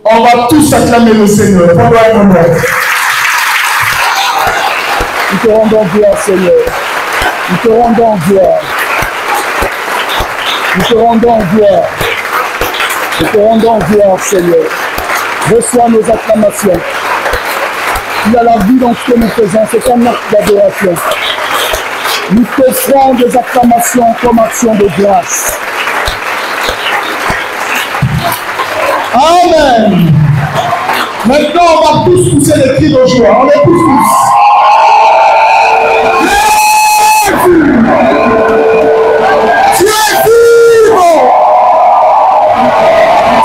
On va tous acclamer le Seigneur. Pendant un moment. Nous te rendons gloire, Seigneur. Nous te rendons gloire. Nous te rendons gloire. Nous te rendons gloire, Seigneur. Reçois nos acclamations. Il y a la vie dans ce que nous faisons, c'est un acte d'adoration. Nous te ferons des acclamations comme action de grâce. Amen. Maintenant, on va tous pousser les cris de joie. On les pousse tous. Tu es vivant.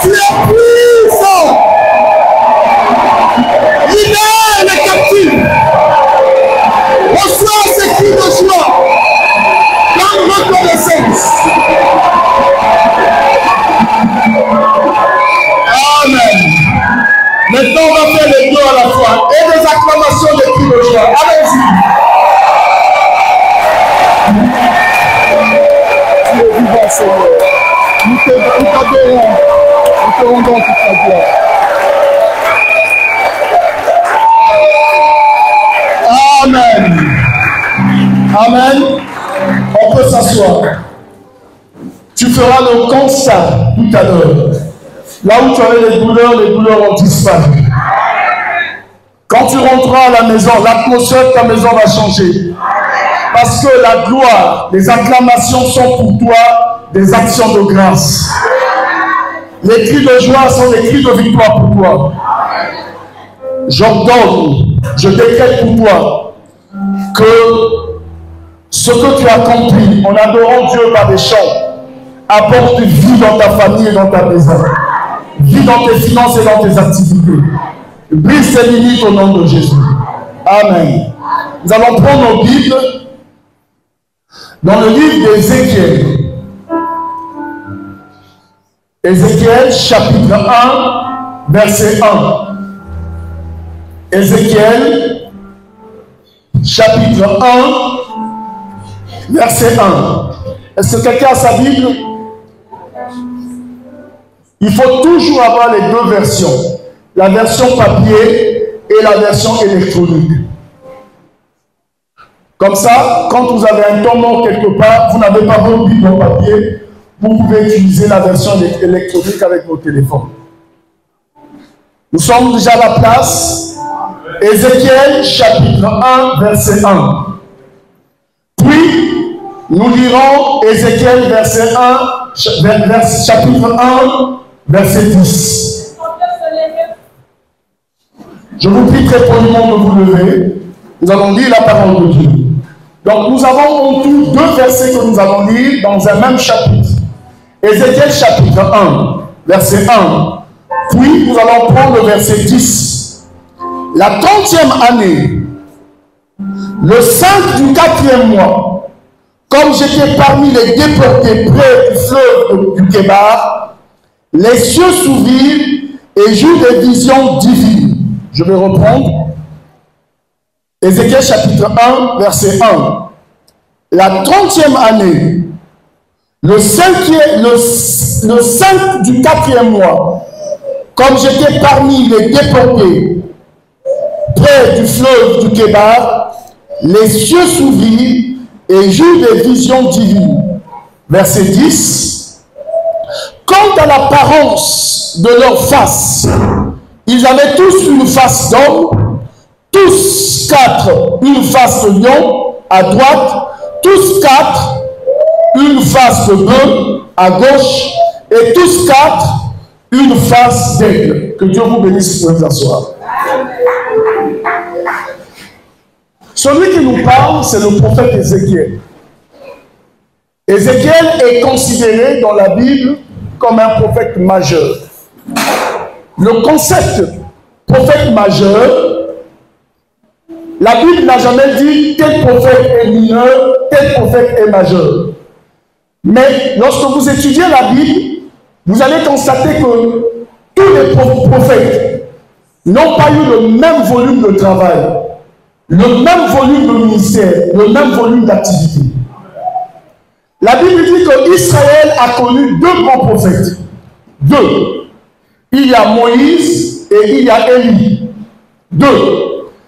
Tu es puissant. Libère les captifs. Reçois ces cris de joie. Dans reconnaissance. Amen. Maintenant, on va faire les deux à la fois. Et des acclamations de cris de joie. Allez-y. Tu es vivant, Seigneur. Nous t'adorons. Nous te rendons toute la gloire. Amen. Amen. On peut s'asseoir. Tu feras le constat tout à l'heure. Là où tu avais les douleurs ont disparu. Quand tu rentreras à la maison, l'atmosphère de ta maison va changer. Parce que la gloire, les acclamations sont pour toi des actions de grâce. Les cris de joie sont des cris de victoire pour toi. J'ordonne, je décrète pour toi que ce que tu as accompli en adorant Dieu par des chants apporte vie dans ta famille et dans ta maison. Vie dans tes finances et dans tes activités. Brise tes limites au nom de Jésus. Amen. Nous allons prendre nos Bibles dans le livre d'Ézéchiel. Ézéchiel chapitre 1, verset 1. Ézéchiel chapitre 1, verset 1. Est-ce que quelqu'un a sa Bible? Il faut toujours avoir les deux versions. La version papier et la version électronique. Comme ça, quand vous avez un temps mort quelque part, vous n'avez pas votre Bible en papier, vous pouvez utiliser la version électronique avec vos téléphones. Nous sommes déjà à la place. Ézéchiel chapitre 1, verset 1. Puis, nous lirons Ézéchiel verset 1, chapitre 1, verset 10. Je vous prie très poliment de vous lever. Nous allons lire la parole de Dieu. Donc nous avons en tout deux versets que nous allons lire dans un même chapitre. Ézéchiel chapitre 1, verset 1. Puis nous allons prendre le verset 10. La 30e année, le 5 du 4e mois, comme j'étais parmi les déportés près du fleuve du Kébar, les cieux s'ouvrirent et j'eus des visions divines. Je vais reprendre. Ézéchiel chapitre 1, verset 1. La 30e année, le 5 du 4e mois, comme j'étais parmi les déportés près du fleuve du Kébar, les cieux s'ouvrirent et j'eus des visions divines. Verset 10. Quant à l'apparence de leur face, ils avaient tous une face d'homme, tous quatre une face de lion à droite, tous quatre une face de bœuf à gauche, et tous quatre une face d'aigle. Que Dieu vous bénisse pour vous asseoir. Celui qui nous parle, c'est le prophète Ézéchiel. Ézéchiel est considéré dans la Bible comme un prophète majeur. Le concept prophète majeur, la Bible n'a jamais dit tel prophète est mineur, tel prophète est majeur. Mais lorsque vous étudiez la Bible, vous allez constater que tous les prophètes n'ont pas eu le même volume de travail, le même volume de ministère, le même volume d'activité. La Bible dit que Israël a connu deux grands prophètes. Deux. il y a Moïse et il y a Élie. 2.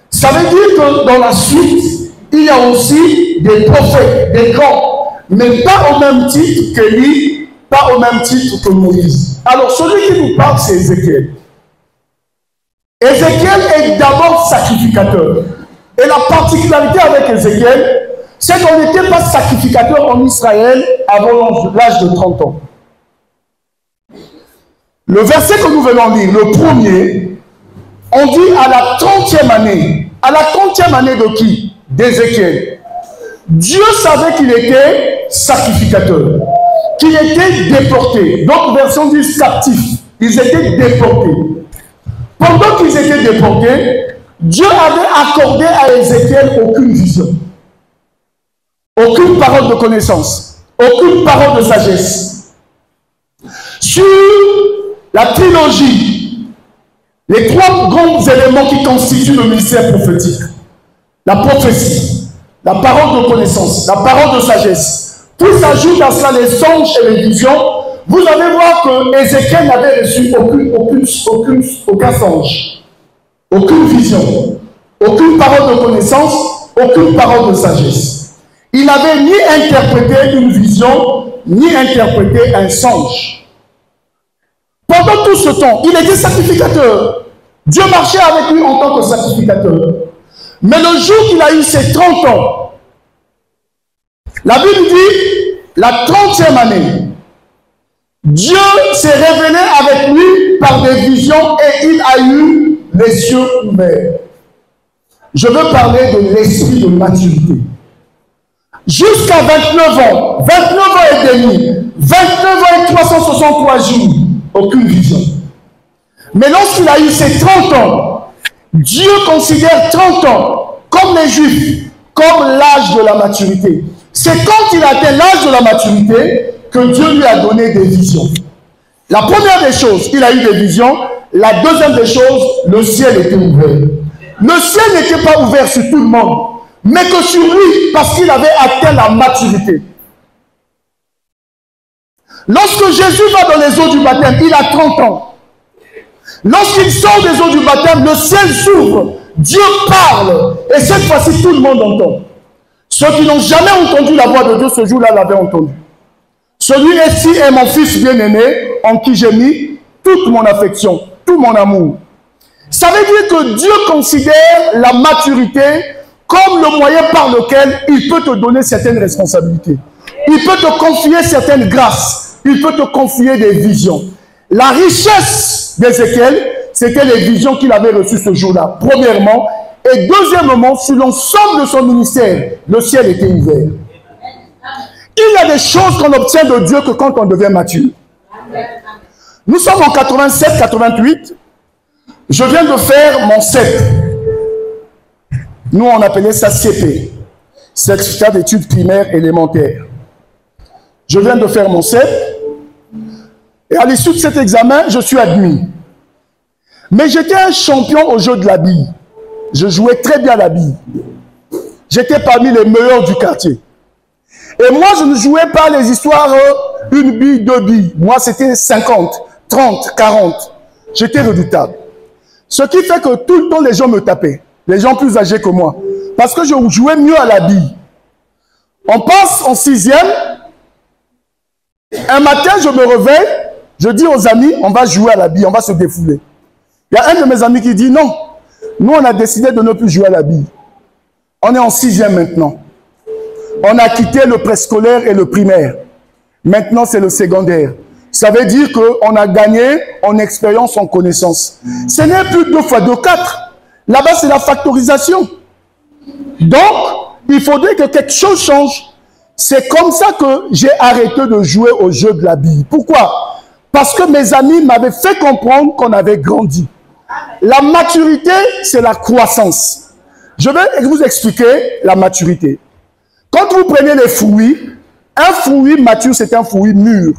Ça veut dire que dans la suite, il y a aussi des prophètes, des grands, mais pas au même titre qu'Élie, pas au même titre que Moïse. Alors celui qui nous parle, c'est Ézéchiel. Ézéchiel est d'abord sacrificateur. Et la particularité avec Ézéchiel, c'est qu'on n'était pas sacrificateur en Israël avant l'âge de 30 ans. Le verset que nous venons de lire, le premier, on dit à la 30e année. À la 30e année de qui? D'Ézéchiel. Dieu savait qu'il était sacrificateur, qu'il était déporté. D'autres versions disent captifs. Ils étaient déportés. Pendant qu'ils étaient déportés, Dieu avait accordé à Ézéchiel aucune vision, aucune parole de connaissance, aucune parole de sagesse. Sur la trilogie, les 3 grands éléments qui constituent le ministère prophétique, la prophétie, la parole de connaissance, la parole de sagesse, tout s'ajoute à cela les songes et les visions. Vous allez voir que Ézéchiel n'avait reçu aucun songe, aucune vision, aucune parole de connaissance, aucune parole de sagesse. Il n'avait ni interprété une vision, ni interprété un songe. Pendant tout ce temps, il était sacrificateur. Dieu marchait avec lui en tant que sacrificateur. Mais le jour qu'il a eu ses 30 ans, la Bible dit, la 30e année, Dieu s'est révélé avec lui par des visions et il a eu les yeux ouverts. Je veux parler de l'esprit de maturité. Jusqu'à 29 ans, 29 ans et demi, 29 ans et 363 jours, aucune vision. Mais lorsqu'il a eu ses 30 ans, Dieu considère 30 ans comme les Juifs, comme l'âge de la maturité. C'est quand il atteint l'âge de la maturité que Dieu lui a donné des visions. La première des choses, il a eu des visions. La deuxième des choses, le ciel était ouvert. Le ciel n'était pas ouvert sur tout le monde, mais que sur lui, parce qu'il avait atteint la maturité. Lorsque Jésus va dans les eaux du baptême, il a 30 ans. Lorsqu'il sort des eaux du baptême, le ciel s'ouvre, Dieu parle, et cette fois-ci, tout le monde entend. Ceux qui n'ont jamais entendu la voix de Dieu, ce jour-là l'avaient entendu. Celui-ci est mon fils bien-aimé, en qui j'ai mis toute mon affection, tout mon amour. Ça veut dire que Dieu considère la maturité comme le moyen par lequel il peut te donner certaines responsabilités. Il peut te confier certaines grâces. Il peut te confier des visions. La richesse d'Ézéchiel, c'était les visions qu'il avait reçues ce jour-là, premièrement. Et deuxièmement, sur l'ensemble de son ministère, le ciel était ouvert. Il y a des choses qu'on obtient de Dieu que quand on devient mature. Nous sommes en 87-88. Je viens de faire mon CEP. Nous, on appelait ça CP. Certificat d'études primaires élémentaires. Je viens de faire mon CEP. Et à l'issue de cet examen, je suis admis. Mais j'étais un champion au jeu de la bille. Je jouais très bien la bille. J'étais parmi les meilleurs du quartier. Et moi, je ne jouais pas les histoires une bille, deux billes. Moi, c'était 50, 30, 40. J'étais redoutable. Ce qui fait que tout le temps, les gens me tapaient. Les gens plus âgés que moi. Parce que je jouais mieux à la bille. On passe en 6e. Un matin, je me réveille. Je dis aux amis, on va jouer à la bille, on va se défouler. Il y a un de mes amis qui dit, non, nous, on a décidé de ne plus jouer à la bille. On est en 6e maintenant. On a quitté le préscolaire et le primaire. Maintenant, c'est le secondaire. Ça veut dire qu'on a gagné en expérience, en connaissance. Ce n'est plus 2 x 2, 4. Là-bas, c'est la factorisation. Donc, il faudrait que quelque chose change. C'est comme ça que j'ai arrêté de jouer au jeu de la bille. Pourquoi? Parce que mes amis m'avaient fait comprendre qu'on avait grandi. La maturité, c'est la croissance. Je vais vous expliquer la maturité. Quand vous prenez les fruits, un fruit mature, c'est un fruit mûr.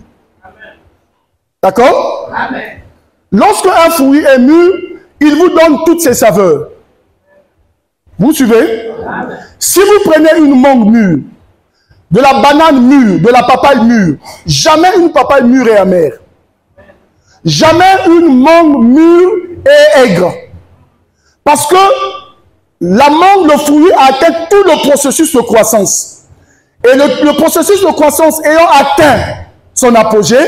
D'accord? Lorsque un fruit est mûr, il vous donne toutes ses saveurs. Vous suivez? Si vous prenez une mangue mûre, de la banane mûre, de la papaye mûre, jamais une papaye mûre et amère. Jamais une mangue mûre et aigre. Parce que la mangue, le fruit, atteint tout le processus de croissance. Et le processus de croissance ayant atteint son apogée,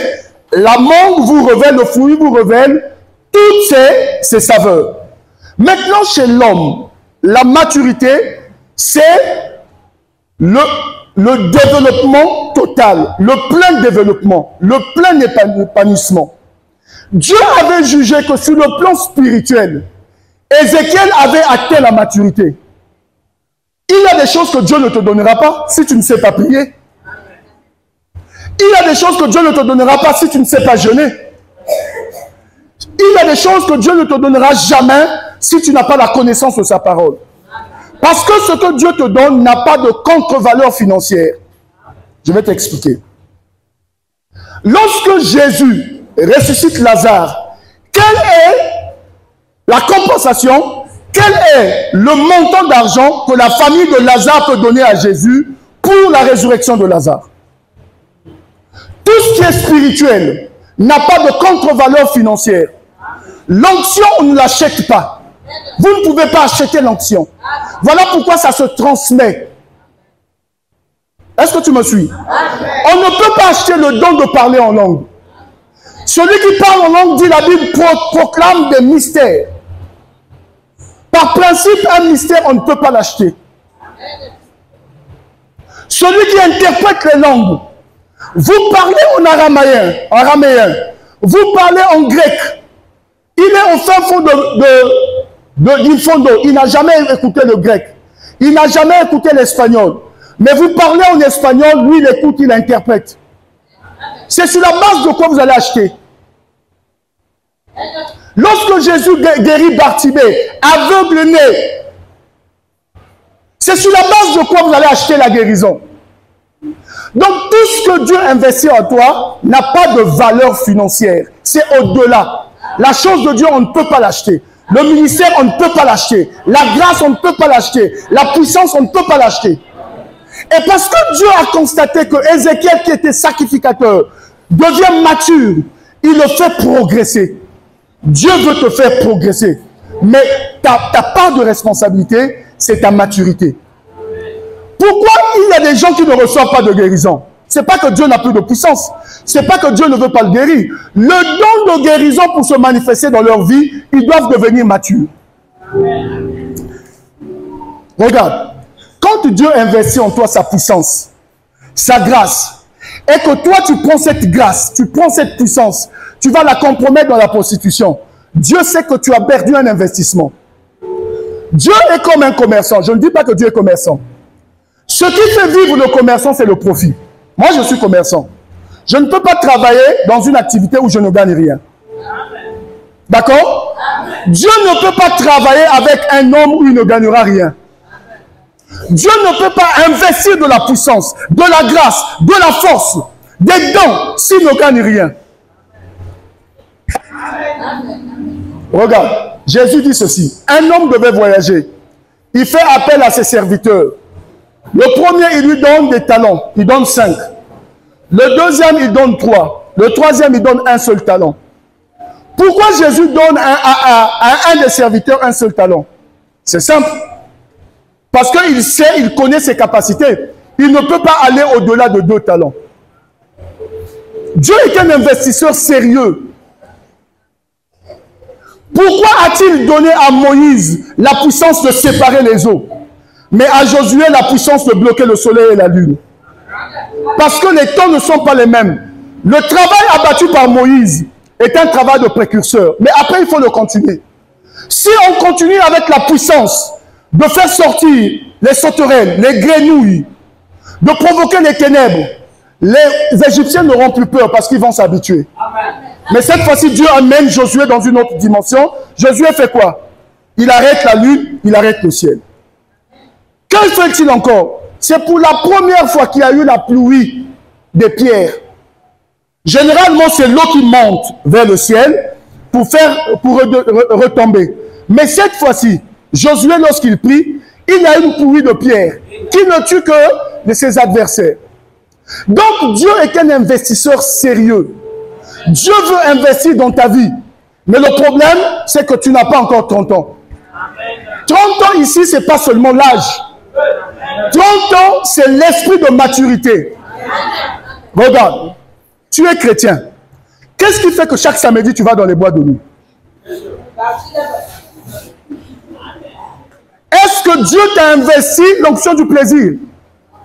la mangue vous révèle, le fruit vous révèle toutes ses saveurs. Maintenant, chez l'homme, la maturité, c'est le développement total, le plein développement, le plein épanouissement. Dieu avait jugé que sur le plan spirituel, Ézéchiel avait atteint la maturité. Il y a des choses que Dieu ne te donnera pas si tu ne sais pas prier. Il y a des choses que Dieu ne te donnera pas si tu ne sais pas jeûner. Il y a des choses que Dieu ne te donnera jamais si tu n'as pas la connaissance de sa parole. Parce que ce que Dieu te donne n'a pas de contre-valeur financière. Je vais t'expliquer. Lorsque Jésus ressuscite Lazare, quelle est la compensation? Quel est le montant d'argent que la famille de Lazare peut donner à Jésus pour la résurrection de Lazare? Tout ce qui est spirituel n'a pas de contre-valeur financière. L'onction, on ne l'achète pas. Vous ne pouvez pas acheter l'onction. Voilà pourquoi ça se transmet. Est-ce que tu me suis? On ne peut pas acheter le don de parler en langue. Celui qui parle en langue, dit la Bible, proclame des mystères. Par principe, un mystère, on ne peut pas l'acheter. Celui qui interprète les langues, vous parlez en araméen, vous parlez en grec. Il est au fin fond d'Infondo. Il n'a jamais écouté le grec. Il n'a jamais écouté l'espagnol. Mais vous parlez en espagnol, lui il écoute, il interprète. C'est sur la base de quoi vous allez acheter. Lorsque Jésus guérit Bartimée, aveugle né, c'est sur la base de quoi vous allez acheter la guérison. Donc tout ce que Dieu investit en toi n'a pas de valeur financière. C'est au-delà. La chose de Dieu, on ne peut pas l'acheter. Le ministère, on ne peut pas l'acheter. La grâce, on ne peut pas l'acheter. La puissance, on ne peut pas l'acheter. Et parce que Dieu a constaté que Ézéchiel, qui était sacrificateur, devient mature, il le fait progresser. Dieu veut te faire progresser. Mais ta part de responsabilité, c'est ta maturité. Pourquoi il y a des gens qui ne reçoivent pas de guérison? Ce n'est pas que Dieu n'a plus de puissance. Ce n'est pas que Dieu ne veut pas le guérir. Le don de guérison pour se manifester dans leur vie, ils doivent devenir matures. Regarde, quand Dieu investit en toi sa puissance, sa grâce, et que toi tu prends cette grâce, tu prends cette puissance, tu vas la compromettre dans la prostitution, Dieu sait que tu as perdu un investissement. Dieu est comme un commerçant. Je ne dis pas que Dieu est commerçant. Ce qui fait vivre le commerçant, c'est le profit. Moi, je suis commerçant. Je ne peux pas travailler dans une activité où je ne gagne rien. D'accord? Dieu ne peut pas travailler avec un homme où il ne gagnera rien. Dieu ne peut pas investir de la puissance, de la grâce, de la force, des dons, s'il ne gagne rien. Regarde, Jésus dit ceci. Un homme devait voyager. Il fait appel à ses serviteurs. Le premier, il lui donne des talents. Il donne 5. Le deuxième, il donne 3. Le troisième, il donne un seul talent. Pourquoi Jésus donne à un des serviteurs un seul talent? C'est simple. Parce qu'il sait, il connaît ses capacités. Il ne peut pas aller au-delà de 2 talents. Dieu est un investisseur sérieux. Pourquoi a-t-il donné à Moïse la puissance de séparer les eaux, mais à Josué la puissance de bloquer le soleil et la lune? Parce que les temps ne sont pas les mêmes. Le travail abattu par Moïse est un travail de précurseur. Mais après, il faut le continuer. Si on continue avec la puissance de faire sortir les sauterelles, les grenouilles, de provoquer les ténèbres, les Égyptiens n'auront plus peur parce qu'ils vont s'habituer. Mais cette fois-ci, Dieu amène Josué dans une autre dimension. Josué fait quoi? Il arrête la lune, il arrête le ciel. Que fait-il encore? C'est pour la première fois qu'il y a eu la pluie des pierres. Généralement, c'est l'eau qui monte vers le ciel pour retomber. Mais cette fois-ci, Josué, lorsqu'il prie, il y a une pluie de pierres qui ne tue que de ses adversaires. Donc, Dieu est un investisseur sérieux. Dieu veut investir dans ta vie. Mais le problème, c'est que tu n'as pas encore 30 ans. 30 ans ici, ce n'est pas seulement l'âge. 30 ans, c'est l'esprit de maturité. Regarde, tu es chrétien. Qu'est-ce qui fait que chaque samedi, tu vas dans les boîtes de nuit? Est-ce que Dieu t'a investi l'onction du plaisir?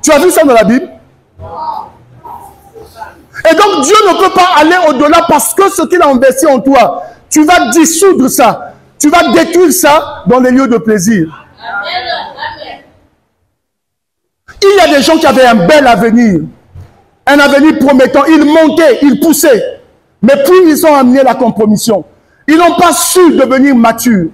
Tu as vu ça dans la Bible? Et donc Dieu ne peut pas aller au-delà parce que ce qu'il a investi en toi, tu vas dissoudre ça. Tu vas détruire ça dans les lieux de plaisir. Il y a des gens qui avaient un bel avenir. Un avenir promettant. Ils montaient, ils poussaient. Mais puis ils ont amené la compromission. Ils n'ont pas su devenir matures.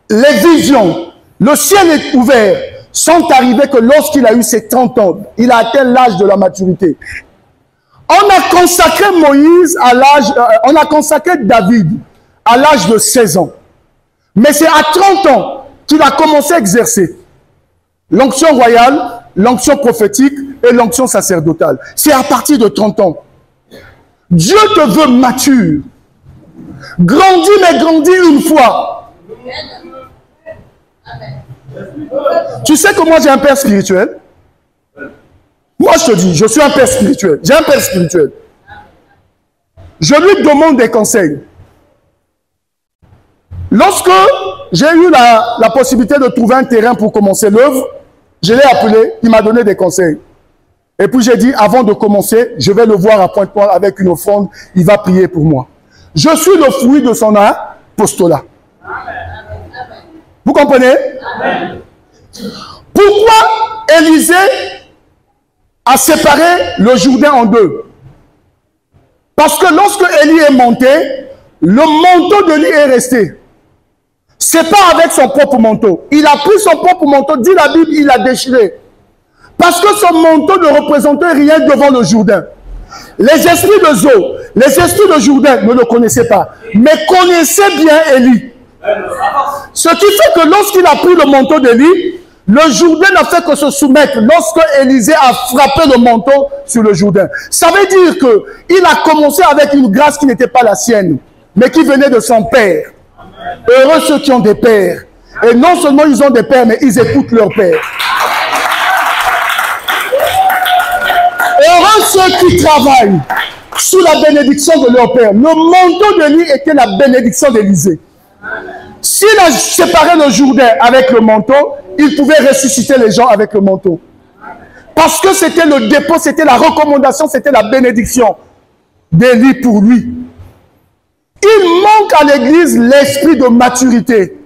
Les visions, le ciel est ouvert, sont arrivées que lorsqu'il a eu ses 30 ans, il a atteint l'âge de la maturité. On a consacré Moïse à l'âge, on a consacré David à l'âge de 16 ans. Mais c'est à 30 ans qu'il a commencé à exercer l'onction royale, l'onction prophétique et l'onction sacerdotale. C'est à partir de 30 ans. Dieu te veut mature. Grandis, mais grandis une fois. Tu sais que moi j'ai un père spirituel. Moi je te dis, je suis un père spirituel. J'ai un père spirituel. Je lui demande des conseils. Lorsque j'ai eu la possibilité de trouver un terrain pour commencer l'œuvre, je l'ai appelé, il m'a donné des conseils. Et puis j'ai dit, avant de commencer, je vais le voir à Pointe-Noire avec une offrande, il va prier pour moi. Je suis le fruit de son apostolat. Vous comprenez? Amen. Pourquoi Élisée a séparé le Jourdain en deux? Parce que lorsque Élie est monté, le manteau de Élie est resté. C'est pas avec son propre manteau. Il a pris son propre manteau, dit la Bible, il l'a déchiré. Parce que son manteau ne représentait rien devant le Jourdain. Les esprits de Zo, les esprits de Jourdain ne le connaissaient pas, mais connaissaient bien Élie. Ce qui fait que lorsqu'il a pris le manteau d'Élie, le Jourdain n'a fait que se soumettre lorsque Élisée a frappé le manteau sur le Jourdain. Ça veut dire qu'il a commencé avec une grâce qui n'était pas la sienne, mais qui venait de son père. Heureux ceux qui ont des pères. Et non seulement ils ont des pères, mais ils écoutent leur père. Heureux ceux qui travaillent sous la bénédiction de leur père. Le manteau d'Élie était la bénédiction d'Élisée. S'il a séparé le Jourdain avec le manteau, il pouvait ressusciter les gens avec le manteau. Parce que c'était le dépôt, c'était la recommandation, c'était la bénédiction d'Élie pour lui. Il manque à l'église l'esprit de maturité.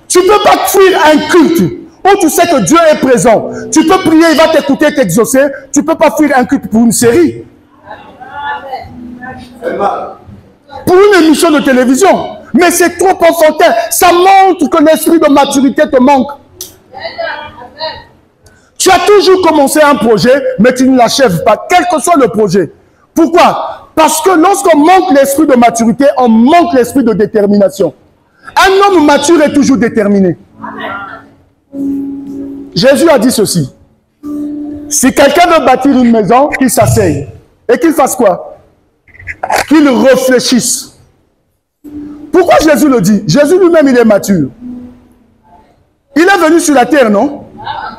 Tu ne peux pas fuir un culte où tu sais que Dieu est présent. Tu peux prier, il va t'écouter, t'exaucer. Tu ne peux pas fuir un culte pour une série. Pour une émission de télévision. Mais c'est trop enfantin. Ça montre que l'esprit de maturité te manque. Tu as toujours commencé un projet, mais tu ne l'achèves pas, quel que soit le projet. Pourquoi? Parce que lorsqu'on manque l'esprit de maturité, on manque l'esprit de détermination. Un homme mature est toujours déterminé. Jésus a dit ceci. Si quelqu'un veut bâtir une maison, qu'il s'asseye. Et qu'il fasse quoi? Qu'il réfléchisse. Pourquoi Jésus le dit? Jésus lui-même, il est mature. Il est venu sur la terre, non?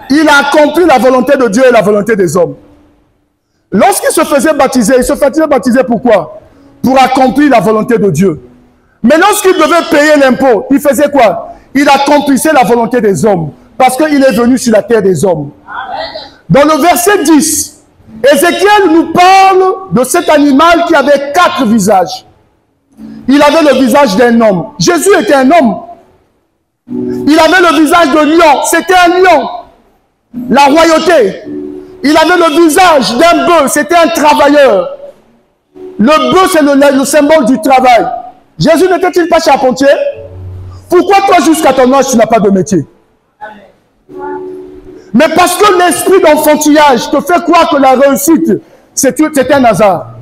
Il a accompli la volonté de Dieu et la volonté des hommes. Lorsqu'il se faisait baptiser, il se faisait baptiser pourquoi? Pour accomplir la volonté de Dieu. Mais lorsqu'il devait payer l'impôt, il faisait quoi? Il accomplissait la volonté des hommes. Parce qu'il est venu sur la terre des hommes. Dans le verset 10, Ézéchiel nous parle de cet animal qui avait 4 visages. Il avait le visage d'un homme. Jésus était un homme. Il avait le visage de lion. C'était un lion. La royauté. Il avait le visage d'un bœuf. C'était un travailleur. Le bœuf, c'est le symbole du travail. Jésus n'était-il pas charpentier? Pourquoi toi, jusqu'à ton âge, tu n'as pas de métier? Mais parce que l'esprit d'enfantillage te fait croire que la réussite, c'est un hasard.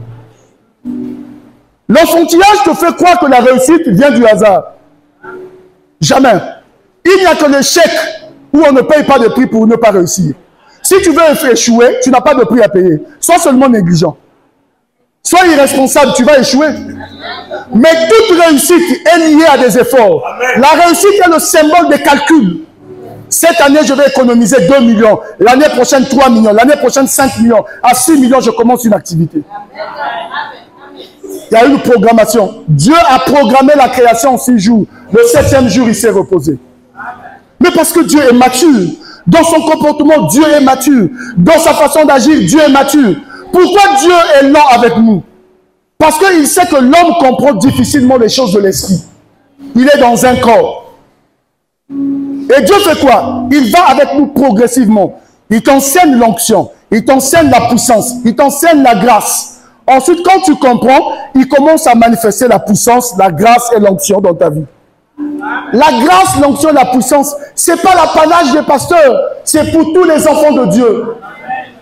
L'enfantillage te fait croire que la réussite vient du hasard. Jamais. Il n'y a que l'échec où on ne paye pas de prix pour ne pas réussir. Si tu veux échouer, tu n'as pas de prix à payer. Sois seulement négligent. Sois irresponsable, tu vas échouer. Mais toute réussite est liée à des efforts. La réussite est le symbole des calculs. Cette année, je vais économiser 2 millions. L'année prochaine, 3 millions. L'année prochaine, 5 millions. À 6 millions, je commence une activité. Il y a une programmation. Dieu a programmé la création en 6 jours. Le 7e jour, il s'est reposé. Mais parce que Dieu est mature. Dans son comportement, Dieu est mature. Dans sa façon d'agir, Dieu est mature. Pourquoi Dieu est lent avec nous? Parce qu'il sait que l'homme comprend difficilement les choses de l'esprit. Il est dans un corps. Et Dieu fait quoi? Il va avec nous progressivement. Il t'enseigne l'onction. Il t'enseigne la puissance. Il t'enseigne la grâce. Ensuite, quand tu comprends, il commence à manifester la puissance, la grâce et l'onction dans ta vie. La grâce, l'onction, la puissance, ce n'est pas l'apanage des pasteurs, c'est pour tous les enfants de Dieu.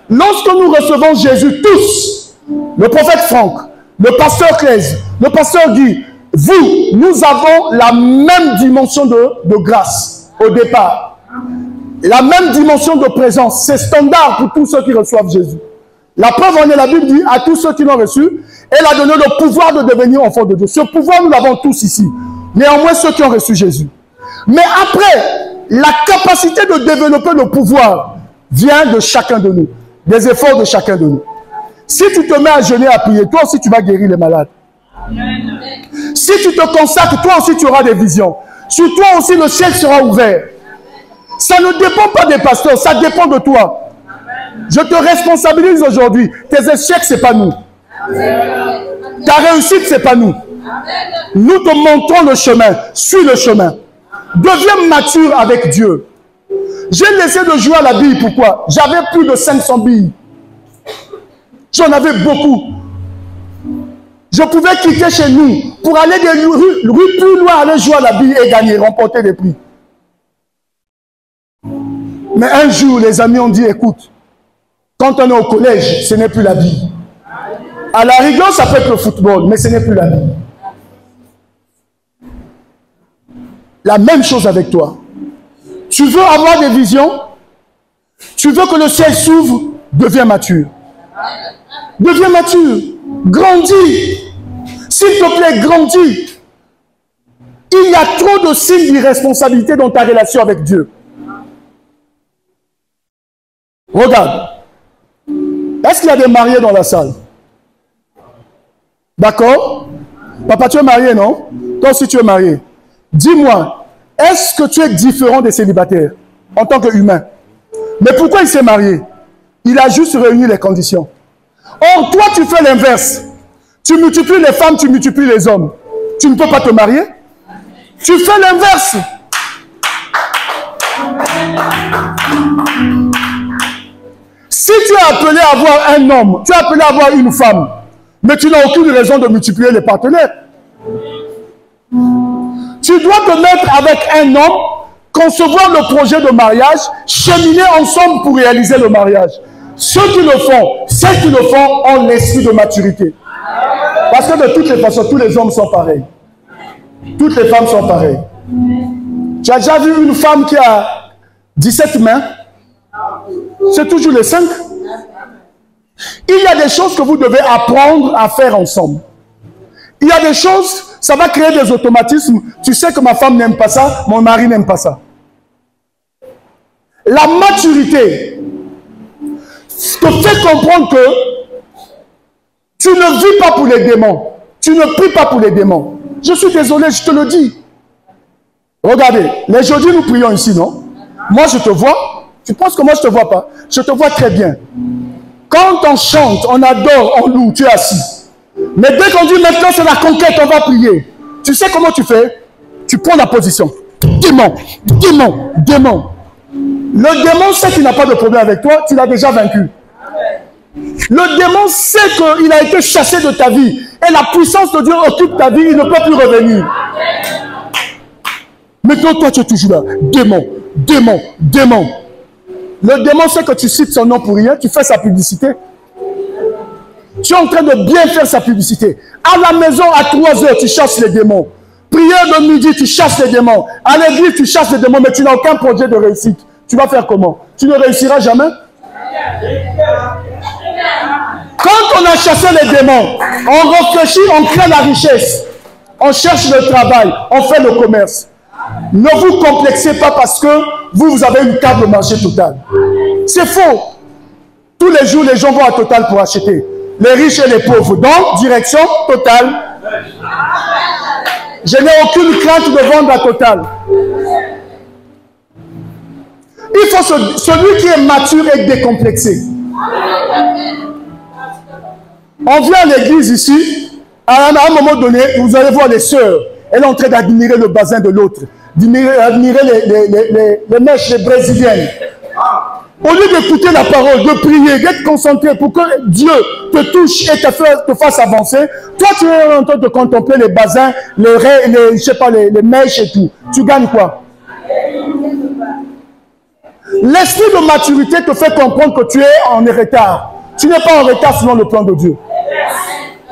Lorsque nous recevons Jésus, tous, le prophète Franck, le pasteur Claise, le pasteur Guy, vous, nous avons la même dimension de grâce au départ. La même dimension de présence, c'est standard pour tous ceux qui reçoivent Jésus. La preuve en est, la Bible dit à tous ceux qui l'ont reçu, elle a donné le pouvoir de devenir enfants de Dieu. Ce pouvoir, nous l'avons tous ici. Néanmoins, ceux qui ont reçu Jésus. Mais après, la capacité de développer le pouvoir vient de chacun de nous. Des efforts de chacun de nous. Si tu te mets à jeûner, à prier, toi aussi tu vas guérir les malades. Si tu te consacres, toi aussi tu auras des visions. Sur toi aussi le ciel sera ouvert. Ça ne dépend pas des pasteurs, ça dépend de toi. Je te responsabilise aujourd'hui. Tes échecs, ce n'est pas nous. Ta réussite, ce n'est pas nous. Nous te montrons le chemin. Suis le chemin. Deviens mature avec Dieu. J'ai laissé de jouer à la bille. Pourquoi? J'avais plus de 500 billes. J'en avais beaucoup. Je pouvais quitter chez nous pour aller des rues plus loin, aller jouer à la bille et gagner, remporter des prix. Mais un jour, les amis ont dit, écoute, quand on est au collège, ce n'est plus la bille. À la rigueur, ça peut être le football, mais ce n'est plus la bille. La même chose avec toi. Tu veux avoir des visions? Tu veux que le ciel s'ouvre? Deviens mature. Deviens mature. Grandis. S'il te plaît, grandis. Il y a trop de signes d'irresponsabilité dans ta relation avec Dieu. Regarde. Est-ce qu'il y a des mariés dans la salle? D'accord? Papa, tu es marié, non? Toi aussi, tu es marié. Dis-moi, est-ce que tu es différent des célibataires en tant qu'humain? Mais pourquoi il s'est marié? Il a juste réuni les conditions. Or, toi, tu fais l'inverse. Tu multiplies les femmes, tu multiplies les hommes. Tu ne peux pas te marier? Tu fais l'inverse. Si tu es appelé à avoir un homme, tu es appelé à avoir une femme, mais tu n'as aucune raison de multiplier les partenaires. Tu dois te mettre avec un homme, concevoir le projet de mariage, cheminer ensemble pour réaliser le mariage. Ceux qui le font ont l'esprit de maturité. Parce que de toutes les façons, tous les hommes sont pareils. Toutes les femmes sont pareilles. Tu as déjà vu une femme qui a 17 mains? C'est toujours les 5. Il y a des choses que vous devez apprendre à faire ensemble. Il y a des choses, ça va créer des automatismes. Tu sais que ma femme n'aime pas ça, mon mari n'aime pas ça. La maturité te fait comprendre que tu ne vis pas pour les démons. Tu ne pries pas pour les démons. Je suis désolé, je te le dis. Regardez, les jeudis nous prions ici, non? Moi je te vois. Tu penses que moi je ne te vois pas? Je te vois très bien. Quand on chante, on adore, on loue, tu es assis. Mais dès qu'on dit maintenant c'est la conquête, on va prier. Tu sais comment tu fais? Tu prends la position. Démon, démon, démon. Le démon sait qu'il n'a pas de problème avec toi, tu l'as déjà vaincu. Le démon sait qu'il a été chassé de ta vie. Et la puissance de Dieu occupe ta vie, il ne peut plus revenir. Maintenant toi tu es toujours là. Démon, démon, démon. Le démon sait que tu cites son nom pour rien, tu fais sa publicité. Tu es en train de bien faire sa publicité. À la maison, à 3 heures, tu chasses les démons. Prière de midi, tu chasses les démons. À l'église, tu chasses les démons, mais tu n'as aucun projet de réussite. Tu vas faire comment? Tu ne réussiras jamais. Quand on a chassé les démons, on réfléchit, on crée la richesse. On cherche le travail, on fait le commerce. Ne vous complexez pas parce que vous avez une carte de marché Total. C'est faux. Tous les jours, les gens vont à Total pour acheter. Les riches et les pauvres. Donc, direction Total. Je n'ai aucune crainte de vendre à Total. Il faut celui qui est mature et décomplexé. On vient à l'église ici, à un moment donné, vous allez voir les sœurs. Elle est en train d'admirer le bazin de l'autre, d'admirer les mèches, les brésiliennes. Au lieu d'écouter la parole, de prier, d'être concentré pour que Dieu te touche et te fasse avancer, toi tu es en train de contempler les bazins, je sais pas, les mèches et tout. Tu gagnes quoi? L'esprit de maturité te fait comprendre que tu es en retard. Tu n'es pas en retard selon le plan de Dieu.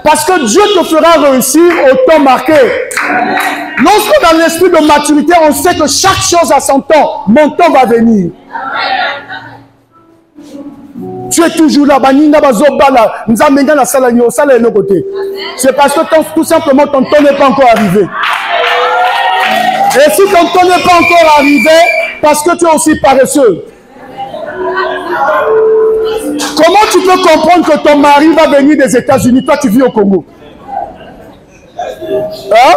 Parce que Dieu te fera réussir au temps marqué. Lorsqu'on a l'esprit de maturité, on sait que chaque chose a son temps. Mon temps va venir. Tu es toujours là. C'est parce que tout simplement ton temps n'est pas encore arrivé. Et si ton temps n'est pas encore arrivé, parce que tu es aussi paresseux. Comment tu peux comprendre que ton mari va venir des États-Unis, toi tu vis au Congo? Hein?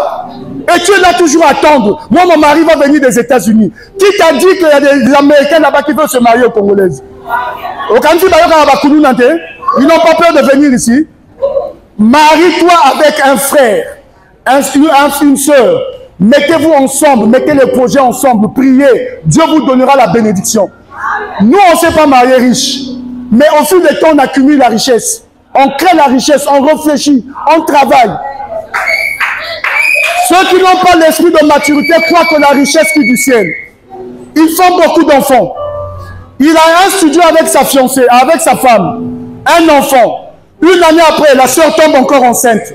Et tu es là toujours à attendre. Moi, mon mari va venir des États-Unis. Qui t'a dit qu'il y a des Américains là-bas qui veulent se marier aux Congolaises? Ils n'ont pas peur de venir ici. Marie-toi avec un frère, une soeur. Mettez-vous ensemble, mettez les projets ensemble, priez. Dieu vous donnera la bénédiction. Nous, on ne s'est pas marié riche. Mais au fil du temps, on accumule la richesse. On crée la richesse, on réfléchit, on travaille. Ceux qui n'ont pas l'esprit de maturité croient que la richesse qui est du ciel. Ils font beaucoup d'enfants. Il a un studio avec sa fiancée, avec sa femme. Un enfant. Une année après, la soeur tombe encore enceinte.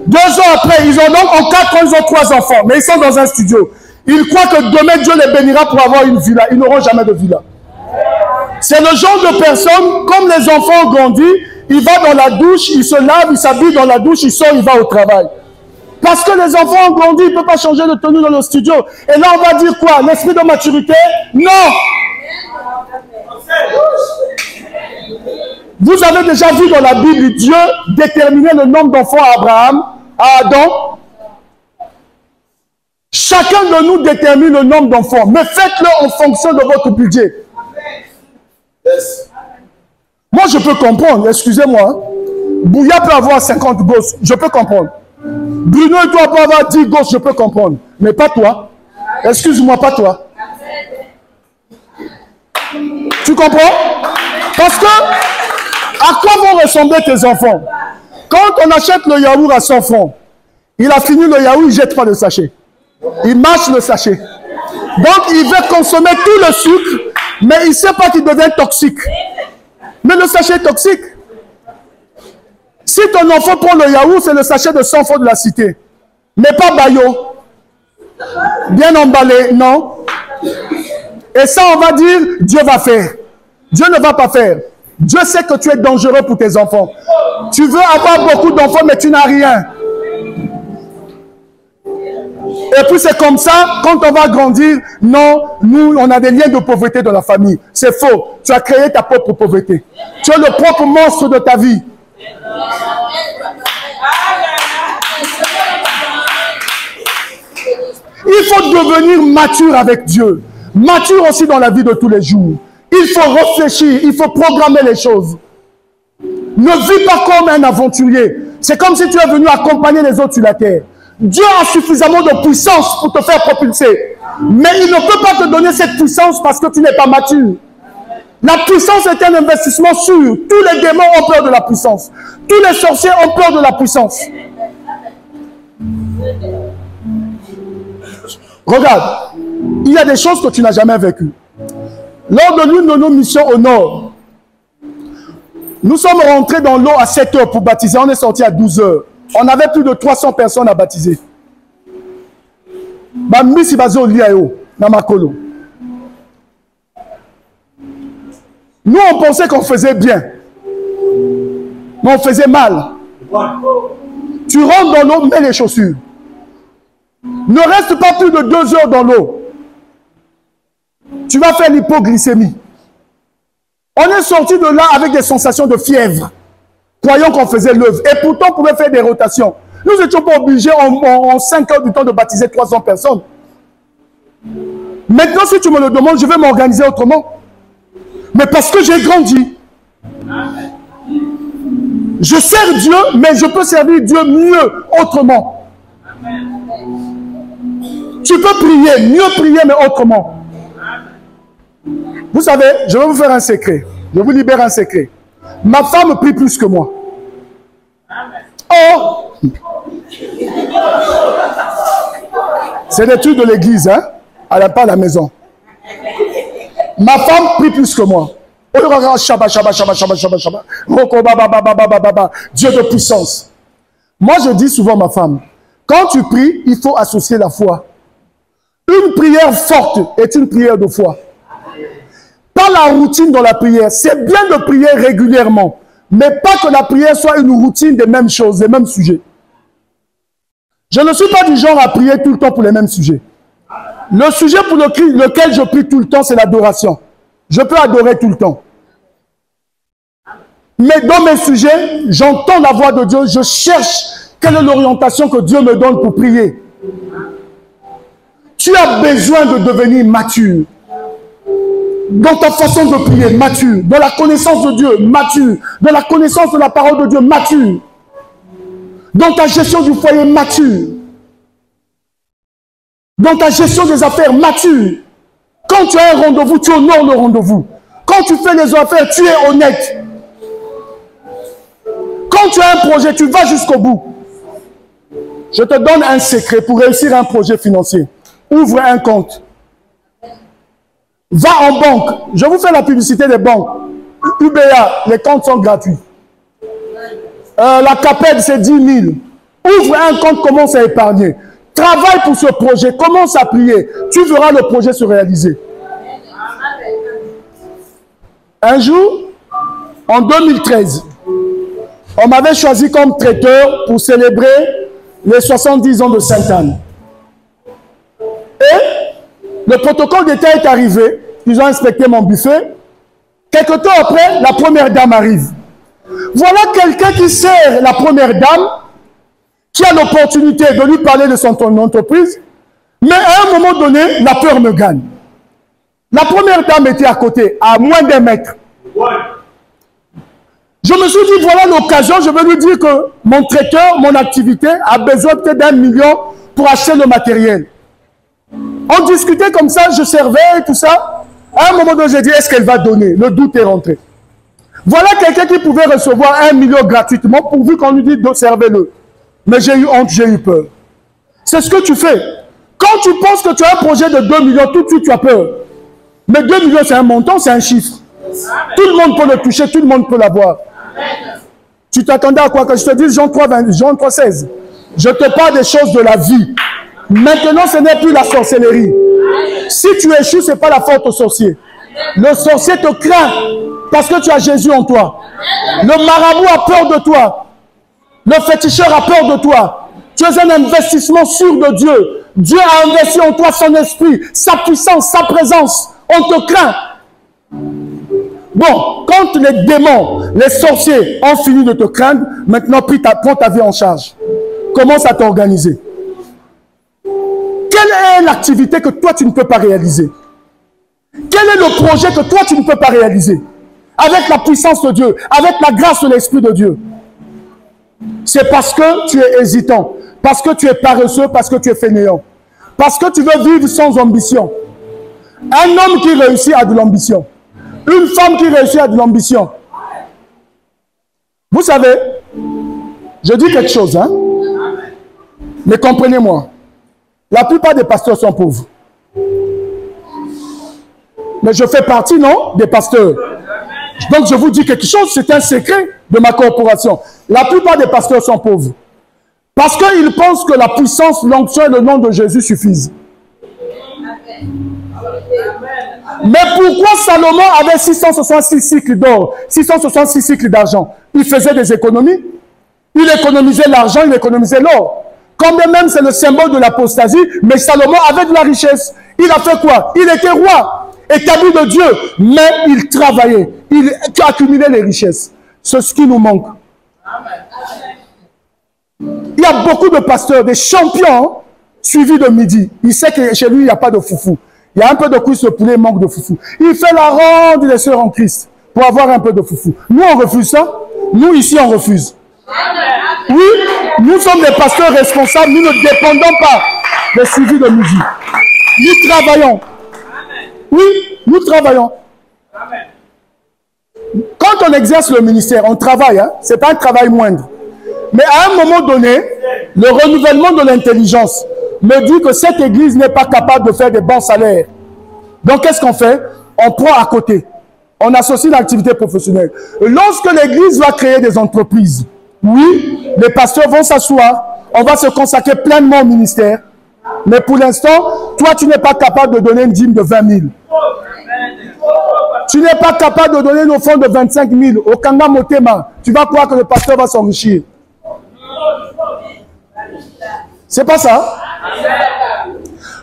2 ans après, ils ont donc en 4 ans, ils ont 3 enfants. Mais ils sont dans un studio. Ils croient que demain, Dieu les bénira pour avoir une villa. Ils n'auront jamais de villa. C'est le genre de personne, comme les enfants ont grandi, il va dans la douche, il se lave, il s'habille dans la douche, il sort, il va au travail. Parce que les enfants ont grandi, il ne peut pas changer de tenue dans le studio. Et là, on va dire quoi? L'esprit de maturité? Non! Vous avez déjà vu dans la Bible, Dieu déterminer le nombre d'enfants à Abraham, à Adam. Chacun de nous détermine le nombre d'enfants, mais faites-le en fonction de votre budget. Yes. Moi, je peux comprendre, excusez-moi. Bouya peut avoir 50 gosses, je peux comprendre. Bruno et toi peut avoir 10 gosses, je peux comprendre. Mais pas toi. Excuse-moi, pas toi. Tu comprends? Parce que, à quoi vont ressembler tes enfants? Quand on achète le yaourt à 100 francs, il a fini le yaourt, il ne jette pas le sachet. Il mâche le sachet. Donc, il veut consommer tout le sucre, mais il ne sait pas qu'il devient toxique. Mais le sachet est toxique. Si ton enfant prend le yaourt, c'est le sachet de 100 francs de la cité. Mais pas Bayo. Bien emballé, non. Et ça, on va dire, Dieu va faire. Dieu ne va pas faire. Dieu sait que tu es dangereux pour tes enfants. Tu veux avoir beaucoup d'enfants, mais tu n'as rien. Et puis c'est comme ça, quand on va grandir, non, nous, on a des liens de pauvreté dans la famille. C'est faux. Tu as créé ta propre pauvreté. Tu es le propre monstre de ta vie. Il faut devenir mature avec Dieu. Mature aussi dans la vie de tous les jours. Il faut réfléchir, il faut programmer les choses. Ne vis pas comme un aventurier. C'est comme si tu es venu accompagner les autres sur la terre. Dieu a suffisamment de puissance pour te faire propulser. Mais il ne peut pas te donner cette puissance parce que tu n'es pas mature. La puissance est un investissement sûr. Tous les démons ont peur de la puissance. Tous les sorciers ont peur de la puissance. Regarde, il y a des choses que tu n'as jamais vécues. Lors de l'une de nos missions au nord, nous sommes rentrés dans l'eau à 7 heures pour baptiser. On est sorti à 12 heures. On avait plus de 300 personnes à baptiser. Nous, on pensait qu'on faisait bien. Mais on faisait mal. Tu rentres dans l'eau, mets les chaussures. Ne reste pas plus de 2 heures dans l'eau. Tu vas faire l'hypoglycémie. On est sorti de là avec des sensations de fièvre, croyant qu'on faisait l'œuvre. Et pourtant, on pouvait faire des rotations. Nous n'étions pas obligés en 5 heures du temps de baptiser 300 personnes. Maintenant, si tu me le demandes, je vais m'organiser autrement. Mais parce que j'ai grandi. Je sers Dieu, mais je peux servir Dieu mieux, autrement. Tu peux prier, mieux prier, mais autrement. Vous savez, je vais vous faire un secret. Je vous libère un secret. Ma femme prie plus que moi. Oh! C'est l'étude de l'église, hein? Elle n'a pas à la maison. Ma femme prie plus que moi. Dieu de puissance. Moi, je dis souvent à ma femme, quand tu pries, il faut associer la foi. Une prière forte est une prière de foi. Pas la routine dans la prière. C'est bien de prier régulièrement, mais pas que la prière soit une routine des mêmes choses, des mêmes sujets. Je ne suis pas du genre à prier tout le temps pour les mêmes sujets. Le sujet pour lequel je prie tout le temps, c'est l'adoration. Je peux adorer tout le temps. Mais dans mes sujets, j'entends la voix de Dieu, je cherche quelle est l'orientation que Dieu me donne pour prier. Tu as besoin de devenir mature. Dans ta façon de prier, mature. Dans la connaissance de Dieu, mature. Dans la connaissance de la parole de Dieu, mature. Dans ta gestion du foyer, mature. Dans ta gestion des affaires, mature. Quand tu as un rendez-vous, tu honores le rendez-vous. Quand tu fais les affaires, tu es honnête. Quand tu as un projet, tu vas jusqu'au bout. Je te donne un secret pour réussir un projet financier. Ouvre un compte. Va en banque. Je vous fais la publicité des banques. UBA, les comptes sont gratuits. La CAPED, c'est 10 000. Ouvre un compte, commence à épargner. Travaille pour ce projet, commence à prier. Tu verras le projet se réaliser. Un jour, en 2013, on m'avait choisi comme traiteur pour célébrer les 70 ans de Sainte-Anne. Et le protocole d'État est arrivé. Ils ont inspecté mon buffet. Quelque temps après, la première dame arrive. Voilà quelqu'un qui sert la première dame, qui a l'opportunité de lui parler de son entreprise, mais à un moment donné, la peur me gagne. La première dame était à côté, à moins d'1 mètre. Je me suis dit, voilà l'occasion, je vais lui dire que mon traiteur, mon activité, a besoin peut-être d'1 million pour acheter le matériel. On discutait comme ça, je servais et tout ça. À un moment donné, j'ai dit, est-ce qu'elle va donner? Le doute est rentré. Voilà quelqu'un qui pouvait recevoir 1 million gratuitement pourvu qu'on lui dise de servez-le. Mais j'ai eu honte, j'ai eu peur. C'est ce que tu fais. Quand tu penses que tu as un projet de 2 millions, tout de suite tu as peur. Mais 2 millions, c'est un montant, c'est un chiffre. Tout le monde peut le toucher, tout le monde peut l'avoir. Tu t'attendais à quoi? Que je te dise Jean 3, 16. Je te parle des choses de la vie. Maintenant, ce n'est plus la sorcellerie. Si tu échoues, ce n'est pas la faute au sorcier. Le sorcier te craint parce que tu as Jésus en toi. Le marabout a peur de toi. Le féticheur a peur de toi. Tu es un investissement sûr de Dieu. Dieu a investi en toi son esprit, sa puissance, sa présence. On te craint. Bon, quand les démons, les sorciers ont fini de te craindre, maintenant prends ta vie en charge. Commence à t'organiser. Quelle est l'activité que toi tu ne peux pas réaliser? Quel est le projet que toi tu ne peux pas réaliser? Avec la puissance de Dieu, avec la grâce de l'Esprit de Dieu. C'est parce que tu es hésitant, parce que tu es paresseux, parce que tu es fainéant, parce que tu veux vivre sans ambition. Un homme qui réussit a de l'ambition. Une femme qui réussit a de l'ambition. Vous savez, je dis quelque chose, hein? Mais comprenez-moi. La plupart des pasteurs sont pauvres. Mais je fais partie, non, des pasteurs. Donc je vous dis quelque chose, c'est un secret de ma corporation. La plupart des pasteurs sont pauvres. Parce qu'ils pensent que la puissance, l'onction et le nom de Jésus suffisent. Mais pourquoi Salomon avait 666 cycles d'or, 666 cycles d'argent? Il faisait des économies. Il économisait l'argent, il économisait l'or. Quand même c'est le symbole de l'apostasie, mais Salomon avait de la richesse. Il a fait quoi? Il était roi, établi de Dieu, mais il travaillait. Il accumulait les richesses. C'est ce qui nous manque. Il y a beaucoup de pasteurs, des champions, suivis de midi. Il sait que chez lui, il n'y a pas de foufou. Il y a un peu de cuisse de poulet, il manque de foufou. Il fait la ronde des sœurs en Christ pour avoir un peu de foufou. Nous, on refuse ça. Nous, ici, on refuse. Oui, nous sommes des pasteurs responsables. Nous ne dépendons pas des suivis de midi. Nous travaillons. Oui, nous travaillons. Quand on exerce le ministère, on travaille. Hein? Ce n'est pas un travail moindre. Mais à un moment donné, le renouvellement de l'intelligence me dit que cette église n'est pas capable de faire des bons salaires. Donc, qu'est-ce qu'on fait? On prend à côté. On associe l'activité professionnelle. Lorsque l'église va créer des entreprises, oui, les pasteurs vont s'asseoir, on va se consacrer pleinement au ministère. Mais pour l'instant, toi, tu n'es pas capable de donner une dîme de 20 000. Tu n'es pas capable de donner une offrande de 25 000. Au Kanga Motema, tu vas croire que le pasteur va s'enrichir. C'est pas ça?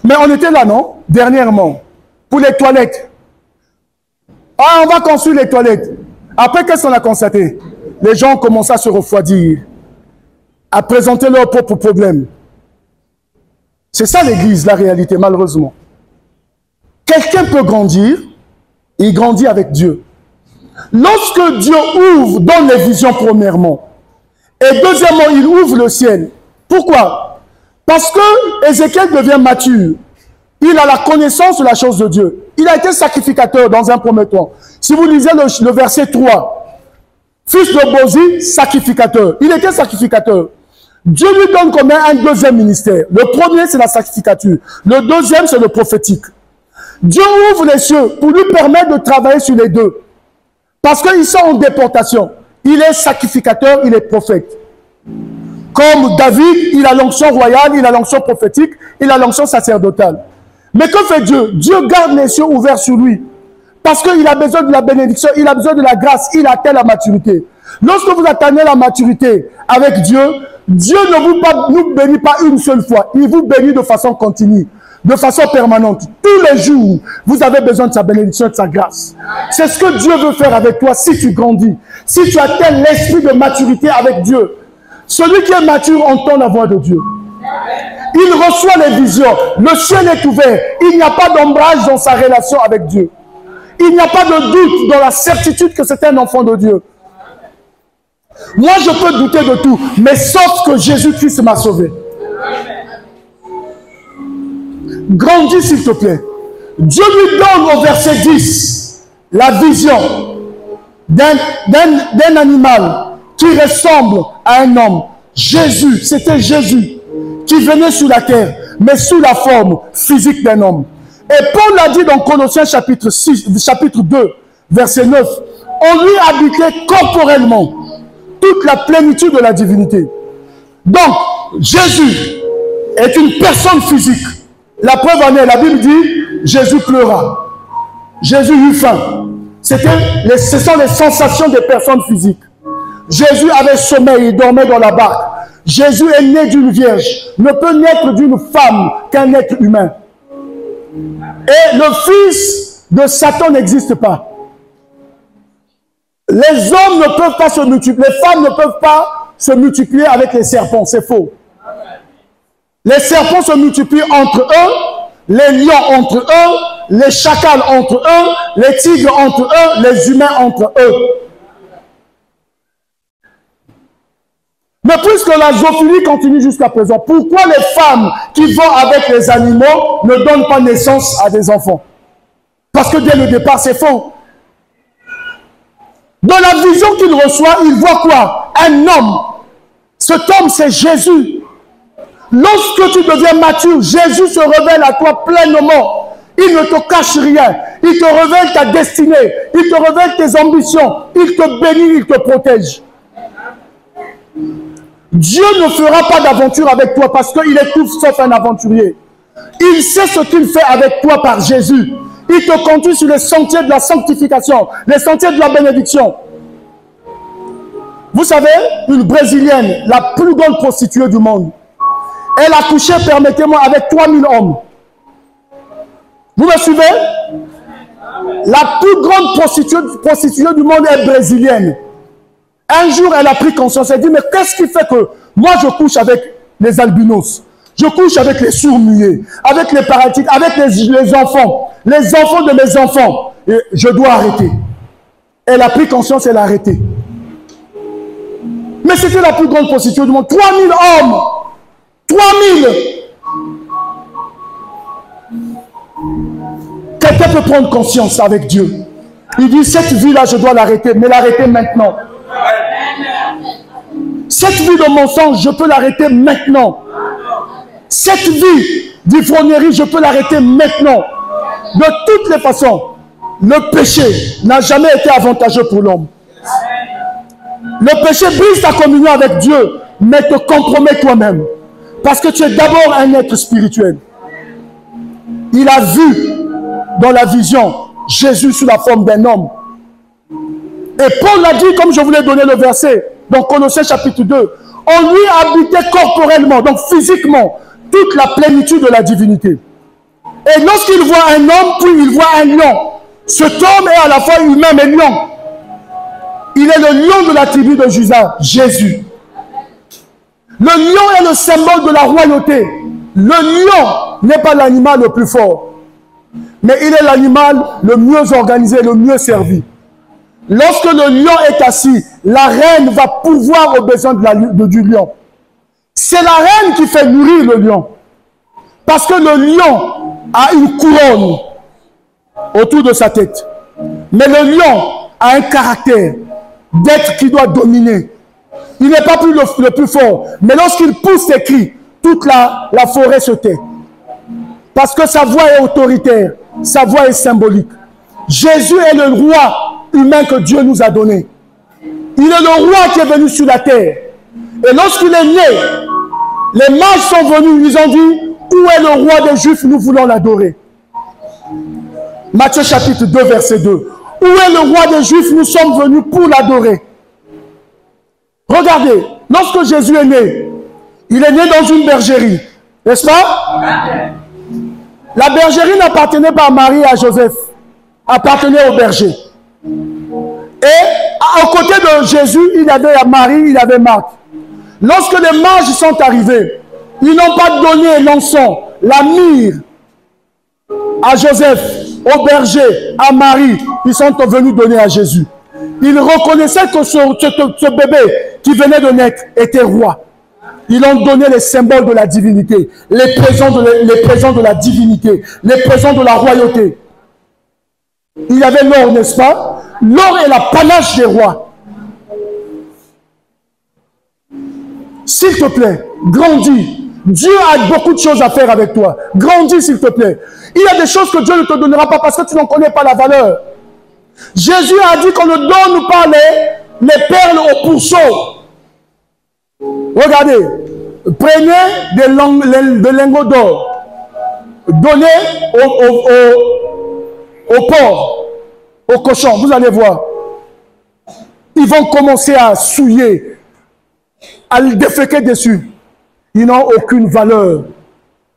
Mais on était là, non? Dernièrement, pour les toilettes. Ah, on va construire les toilettes. Après, qu'est-ce qu'on a constaté? Les gens ont commencé à se refroidir, à présenter leurs propres problèmes. C'est ça l'église, la réalité, malheureusement. Quelqu'un peut grandir, il grandit avec Dieu. Lorsque Dieu ouvre, donne les visions premièrement, et deuxièmement, il ouvre le ciel. Pourquoi? Parce que Ézéchiel devient mature. Il a la connaissance de la chose de Dieu. Il a été sacrificateur dans un premier temps. Si vous lisez le verset 3, fils de Bozi, sacrificateur. Il était sacrificateur. Dieu lui donne comme un deuxième ministère. Le premier, c'est la sacrificature. Le deuxième, c'est le prophétique. Dieu ouvre les cieux pour lui permettre de travailler sur les deux. Parce qu'ils sont en déportation. Il est sacrificateur, il est prophète. Comme David, il a l'onction royale, il a l'onction prophétique, il a l'onction sacerdotale. Mais que fait Dieu? Dieu garde les cieux ouverts sur lui. Parce qu'il a besoin de la bénédiction, il a besoin de la grâce, il atteint la maturité. Lorsque vous atteignez la maturité avec Dieu, Dieu ne nous bénit pas une seule fois. Il vous bénit de façon continue, de façon permanente. Tous les jours, vous avez besoin de sa bénédiction, de sa grâce. C'est ce que Dieu veut faire avec toi si tu grandis. Si tu atteins l'esprit de maturité avec Dieu. Celui qui est mature entend la voix de Dieu. Il reçoit les visions. Le ciel est ouvert. Il n'y a pas d'ombrage dans sa relation avec Dieu. Il n'y a pas de doute dans la certitude que c'est un enfant de Dieu. Moi, je peux douter de tout, mais sauf que Jésus-Christ m'a sauvé. Grandis, s'il te plaît. Dieu lui donne au verset 10 la vision d'un animal qui ressemble à un homme. Jésus, c'était Jésus qui venait sur la terre, mais sous la forme physique d'un homme. Et Paul l'a dit dans Colossiens chapitre 2, verset 9. On lui habitait corporellement toute la plénitude de la divinité. Donc, Jésus est une personne physique. La preuve en est, la Bible dit, Jésus pleura. Jésus eut faim. Ce sont les sensations des personnes physiques. Jésus avait sommeil, il dormait dans la barque. Jésus est né d'une vierge, ne peut naître d'une femme qu'un être humain. Et le fils de Satan n'existe pas. Les hommes ne peuvent pas se multiplier, les femmes ne peuvent pas se multiplier avec les serpents, c'est faux. Les serpents se multiplient entre eux, les lions entre eux, les chacals entre eux, les tigres entre eux, les humains entre eux. Mais puisque la zoophilie continue jusqu'à présent, pourquoi les femmes qui vont avec les animaux ne donnent pas naissance à des enfants? Parce que dès le départ, c'est faux. Dans la vision qu'il reçoit, il voit quoi? Un homme. Cet homme, c'est Jésus. Lorsque tu deviens mature, Jésus se révèle à toi pleinement. Il ne te cache rien. Il te révèle ta destinée. Il te révèle tes ambitions. Il te bénit, il te protège. Dieu ne fera pas d'aventure avec toi parce qu'il est tout sauf un aventurier. Il sait ce qu'il fait avec toi par Jésus. Il te conduit sur les sentiers de la sanctification, les sentiers de la bénédiction. Vous savez, une Brésilienne, la plus grande prostituée du monde, elle a couché, permettez-moi, avec 3000 hommes. Vous me suivez? La plus grande prostituée du monde est brésilienne. Un jour, elle a pris conscience, elle dit, mais qu'est-ce qui fait que moi, je couche avec les albinos, je couche avec les sourds-muets, avec les paralytiques, avec les enfants de mes enfants, et je dois arrêter. Elle a pris conscience, elle a arrêté. Mais c'était la plus grande prostituée du monde. 3000 hommes. 3000. Quelqu'un peut prendre conscience avec Dieu. Il dit, cette vie-là, je dois l'arrêter, mais l'arrêter maintenant. Cette vie de mensonge, je peux l'arrêter maintenant. Cette vie d'ivrognerie, je peux l'arrêter maintenant. De toutes les façons, le péché n'a jamais été avantageux pour l'homme. Le péché brise ta communion avec Dieu, mais te compromet toi-même. Parce que tu es d'abord un être spirituel. Il a vu dans la vision Jésus sous la forme d'un homme. Et Paul l'a dit, comme je vous l'ai donné le verset, dans Colossiens chapitre 2, on lui habitait corporellement, donc physiquement, toute la plénitude de la divinité. Et lorsqu'il voit un homme, puis il voit un lion. Cet homme est à la fois humain et lion. Il est le lion de la tribu de Juda, Jésus. Le lion est le symbole de la royauté. Le lion n'est pas l'animal le plus fort, mais il est l'animal le mieux organisé, le mieux servi. Lorsque le lion est assis, la reine va pourvoir aux besoins du lion. C'est la reine qui fait nourrir le lion. Parce que le lion a une couronne autour de sa tête. Mais le lion a un caractère d'être qui doit dominer. Il n'est pas plus le plus fort. Mais lorsqu'il pousse ses cris, toute la forêt se tait. Parce que sa voix est autoritaire. Sa voix est symbolique. Jésus est le roi humain que Dieu nous a donné. Il est le roi qui est venu sur la terre. Et lorsqu'il est né, les mages sont venus, ils ont dit, où est le roi des Juifs, nous voulons l'adorer. Matthieu chapitre 2, verset 2. Où est le roi des Juifs, nous sommes venus pour l'adorer. Regardez, lorsque Jésus est né, il est né dans une bergerie, n'est-ce pas? La bergerie n'appartenait pas à Marie et à Joseph, appartenait au berger. Et à côté de Jésus, il y avait Marie, il y avait Marc. Lorsque les mages sont arrivés, ils n'ont pas donné l'encens, la myrrhe à Joseph, au berger, à Marie. Ils sont venus donner à Jésus. Ils reconnaissaient que ce bébé qui venait de naître était roi. Ils ont donné les symboles de la divinité, les présents de la divinité, les présents de la royauté. Il y avait l'or, n'est-ce pas? L'or est l'apanage des rois. S'il te plaît, grandis. Dieu a beaucoup de choses à faire avec toi. Grandis, s'il te plaît. Il y a des choses que Dieu ne te donnera pas parce que tu n'en connais pas la valeur. Jésus a dit qu'on ne donne pas les perles aux pourceaux. Regardez, prenez des lingots d'or, donnez au porc, aux cochons, vous allez voir. Ils vont commencer à souiller, à le déféquer dessus. Ils n'ont aucune valeur,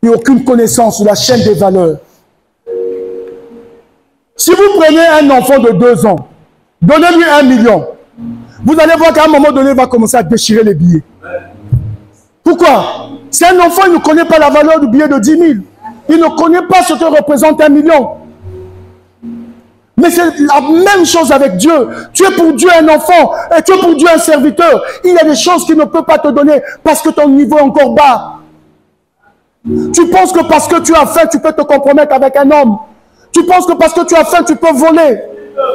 et aucune connaissance de la chaîne des valeurs. Si vous prenez un enfant de 2 ans, donnez-lui 1 million, vous allez voir qu'à un moment donné, il va commencer à déchirer les billets. Pourquoi? C'est un enfant, il ne connaît pas la valeur du billet de 10 000. Il ne connaît pas ce que représente 1 million. Mais c'est la même chose avec Dieu. Tu es pour Dieu un enfant et tu es pour Dieu un serviteur. Il y a des choses qu'il ne peut pas te donner parce que ton niveau est encore bas. Tu penses que parce que tu as faim, tu peux te compromettre avec un homme. Tu penses que parce que tu as faim, tu peux voler.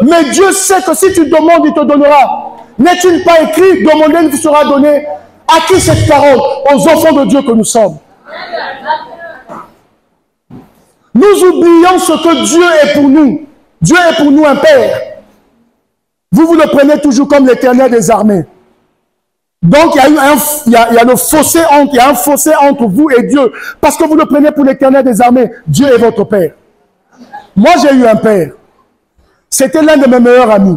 Mais Dieu sait que si tu demandes, il te donnera. N'est-il pas écrit, demander, il vous sera donné? À qui cette parole? Aux enfants de Dieu que nous sommes. Nous oublions ce que Dieu est pour nous. Dieu est pour nous un Père. Vous le prenez toujours comme l'Éternel des armées. Donc il y a un fossé entre vous et Dieu. Parce que vous le prenez pour l'Éternel des armées. Dieu est votre Père. Moi, j'ai eu un père. C'était l'un de mes meilleurs amis.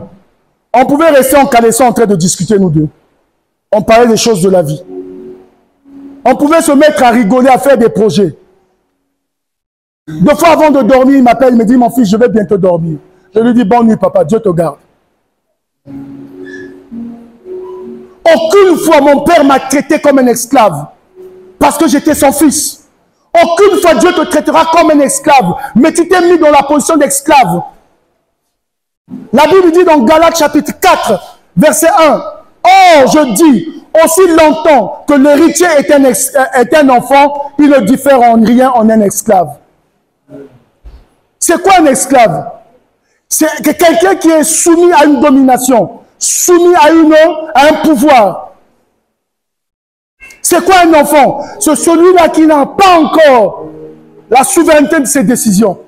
On pouvait rester en caleçon en train de discuter, nous deux. On parlait des choses de la vie. On pouvait se mettre à rigoler, à faire des projets. Deux fois avant de dormir, il m'appelle, il me dit, mon fils, je vais bientôt dormir. Je lui dis, bonne nuit, papa, Dieu te garde. Aucune fois, mon père m'a traité comme un esclave. Parce que j'étais son fils. Aucune fois, Dieu te traitera comme un esclave. Mais tu t'es mis dans la position d'esclave. La Bible dit dans Galates chapitre 4, verset 1. Or, je dis, aussi longtemps que l'héritier est un enfant, il ne diffère en rien en un esclave. C'est quoi un esclave? C'est quelqu'un qui est soumis à une domination, soumis à un pouvoir. C'est quoi un enfant? C'est celui-là qui n'a pas encore la souveraineté de ses décisions.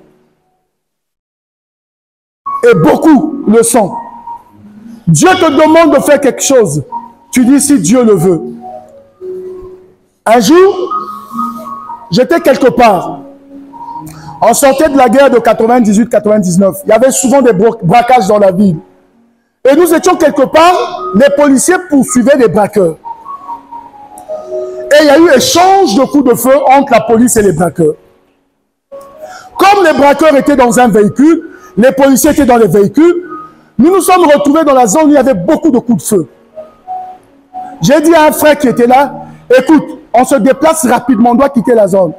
Et beaucoup le sont. Dieu te demande de faire quelque chose. Tu dis si Dieu le veut. Un jour, j'étais quelque part. On sortait de la guerre de 98-99. Il y avait souvent des braquages dans la ville. Et nous étions quelque part, les policiers poursuivaient les braqueurs. Et il y a eu échange de coups de feu entre la police et les braqueurs. Comme les braqueurs étaient dans un véhicule, les policiers étaient dans les véhicules, nous nous sommes retrouvés dans la zone où il y avait beaucoup de coups de feu. J'ai dit à un frère qui était là, écoute, on se déplace rapidement, on doit quitter la zone.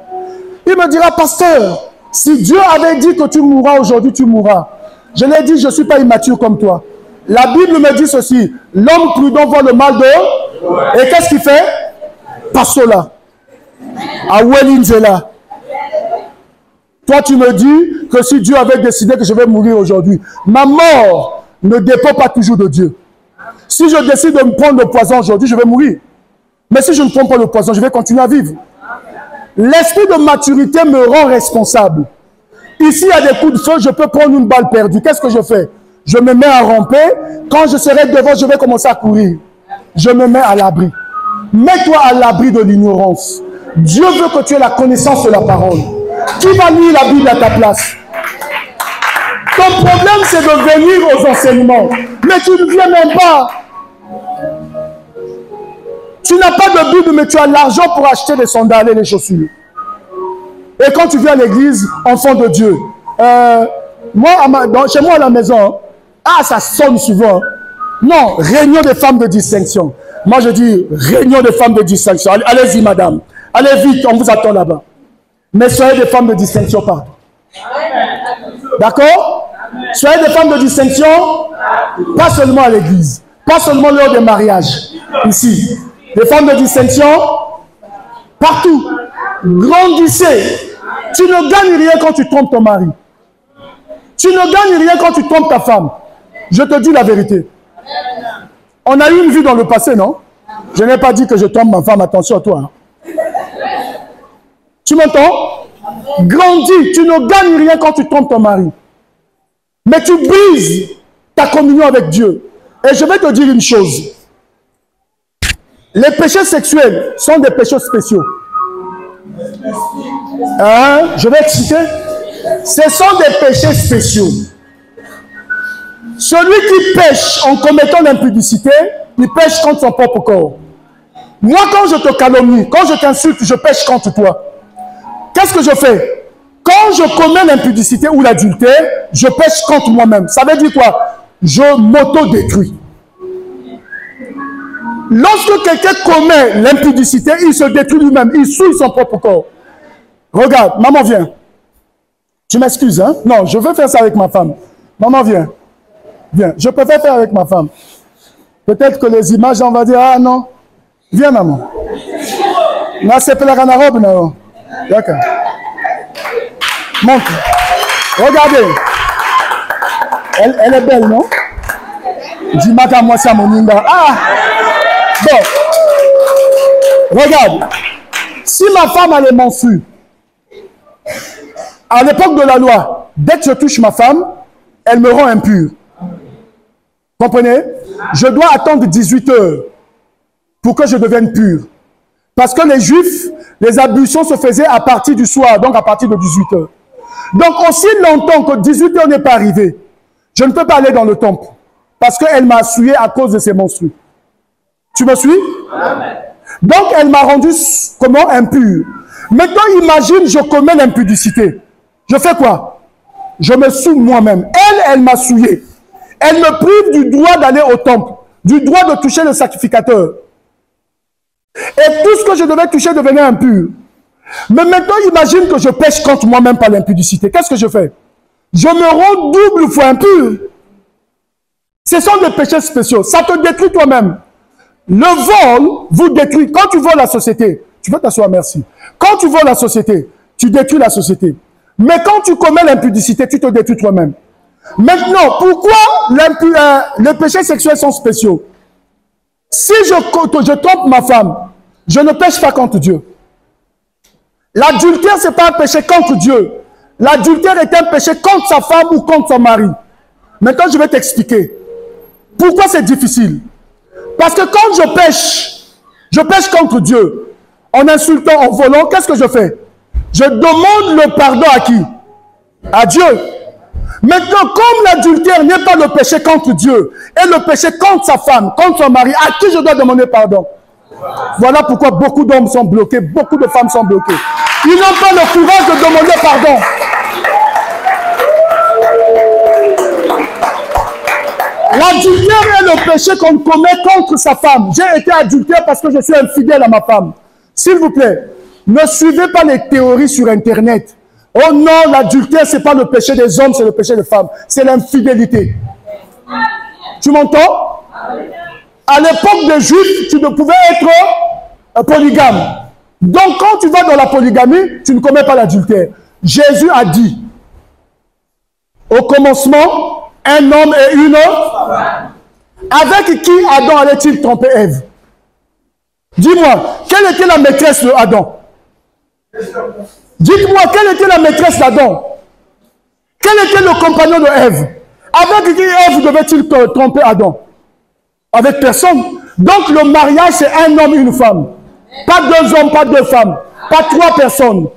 Il me dira, pasteur, si Dieu avait dit que tu mourras aujourd'hui, tu mourras. Je lui ai dit, je ne suis pas immature comme toi. La Bible me dit ceci, l'homme prudent voit le mal de... Et qu'est-ce qu'il fait? Passola. À Wellinzela. Toi, tu me dis que si Dieu avait décidé que je vais mourir aujourd'hui, ma mort ne dépend pas toujours de Dieu. Si je décide de me prendre le poison aujourd'hui, je vais mourir. Mais si je ne prends pas le poison, je vais continuer à vivre. L'esprit de maturité me rend responsable. Ici, il y a des coups de feu, je peux prendre une balle perdue. Qu'est-ce que je fais? Je me mets à ramper. Quand je serai devant, je vais commencer à courir. Je me mets à l'abri. Mets-toi à l'abri de l'ignorance. Dieu veut que tu aies la connaissance de la parole. Qui va lire la Bible à ta place? Ton problème, c'est de venir aux enseignements. Mais tu ne viens même pas. Tu n'as pas de Bible, mais tu as l'argent pour acheter les sandales et les chaussures. Et quand tu viens à l'église, enfant de Dieu, chez moi à la maison, ça sonne souvent. Non, réunion des femmes de distinction. Moi, je dis réunion des femmes de distinction. Allez-y, madame. Allez vite, on vous attend là-bas. Mais soyez des femmes de distinction partout. D'accord? Soyez des femmes de distinction, pas seulement à l'église, pas seulement lors des mariages. Ici, des femmes de distinction, partout. Grandissez. Tu ne gagnes rien quand tu trompes ton mari. Tu ne gagnes rien quand tu trompes ta femme. Je te dis la vérité. On a eu une vie dans le passé, non? Je n'ai pas dit que je trompe ma femme, attention à toi. Hein. Tu m'entends? Grandis, tu ne gagnes rien quand tu trompes ton mari. Mais tu brises ta communion avec Dieu. Et je vais te dire une chose. Les péchés sexuels sont des péchés spéciaux. Hein? Je vais expliquer. Ce sont des péchés spéciaux. Celui qui pêche en commettant l'impudicité, il pêche contre son propre corps. Moi, quand je te calomnie, quand je t'insulte, je pêche contre toi. Qu'est-ce que je fais? Quand je commets l'impudicité ou l'adultère, je pêche contre moi-même. Ça veut dire quoi? Je m'auto-détruis. Lorsque quelqu'un commet l'impudicité, il se détruit lui-même. Il souille son propre corps. Regarde, maman vient. Tu m'excuses, hein? Non, je veux faire ça avec ma femme. Maman vient. Viens. Je préfère faire avec ma femme. Peut-être que les images, on va dire, ah non. Viens, maman. Là, c'est pour la robe, non? D'accord. Montre. Regardez. Elle est belle, non? Dis-moi qu'à moi, c'est mon ninga. Ah! Bon. Regarde. Si ma femme a les mensues, à l'époque de la loi, dès que je touche ma femme, elle me rend impur. Comprenez? Je dois attendre 18 heures pour que je devienne pur. Parce que les Juifs, les ablutions se faisaient à partir du soir, donc à partir de 18 heures. Donc, aussi longtemps que 18 heures n'est pas arrivé, je ne peux pas aller dans le temple. Parce qu'elle m'a souillé à cause de ses menstrues. Tu me suis? Amen. Donc, elle m'a rendu, comment, impur. Maintenant, imagine, je commets l'impudicité. Je fais quoi? Je me souille moi-même. Elle m'a souillé. Elle me prive du droit d'aller au temple, du droit de toucher le sacrificateur. Et tout ce que je devais toucher devenait impur. Mais maintenant, imagine que je pêche contre moi-même par l'impudicité. Qu'est-ce que je fais? Je me rends double fois impur. Ce sont des péchés spéciaux. Ça te détruit toi-même. Le vol vous détruit. Quand tu voles la société, tu peux t'asseoir, merci. Quand tu voles la société, tu détruis la société. Mais quand tu commets l'impudicité, tu te détruis toi-même. Maintenant, pourquoi les péchés sexuels sont spéciaux? Si je trompe ma femme, je ne pêche pas contre Dieu. L'adultère, ce n'est pas un péché contre Dieu. L'adultère est un péché contre sa femme ou contre son mari. Maintenant, je vais t'expliquer. Pourquoi c'est difficile? Parce que quand je pêche contre Dieu, en insultant, en volant, qu'est-ce que je fais? Je demande le pardon à qui? À Dieu. Maintenant, comme l'adultère n'est pas le péché contre Dieu, et le péché contre sa femme, contre son mari, à qui je dois demander pardon? Voilà pourquoi beaucoup d'hommes sont bloqués, beaucoup de femmes sont bloquées. Ils n'ont pas le courage de demander pardon. L'adultère est le péché qu'on commet contre sa femme. J'ai été adultère parce que je suis infidèle à ma femme. S'il vous plaît, ne suivez pas les théories sur Internet. Oh non, l'adultère, ce n'est pas le péché des hommes, c'est le péché des femmes. C'est l'infidélité. Tu m'entends? À l'époque des Juifs, tu ne pouvais être polygame. Donc, quand tu vas dans la polygamie, tu ne commets pas l'adultère. Jésus a dit, au commencement, un homme et une femme. Avec qui Adam allait-il tromper Ève? Dis-moi, quelle était la maîtresse de Adam? Dites-moi, quelle était la maîtresse d'Adam? Quel était le compagnon de Ève? Avec qui Ève devait-il tromper Adam? Avec personne. Donc le mariage, c'est un homme et une femme. Pas deux hommes, pas deux femmes. Pas trois personnes.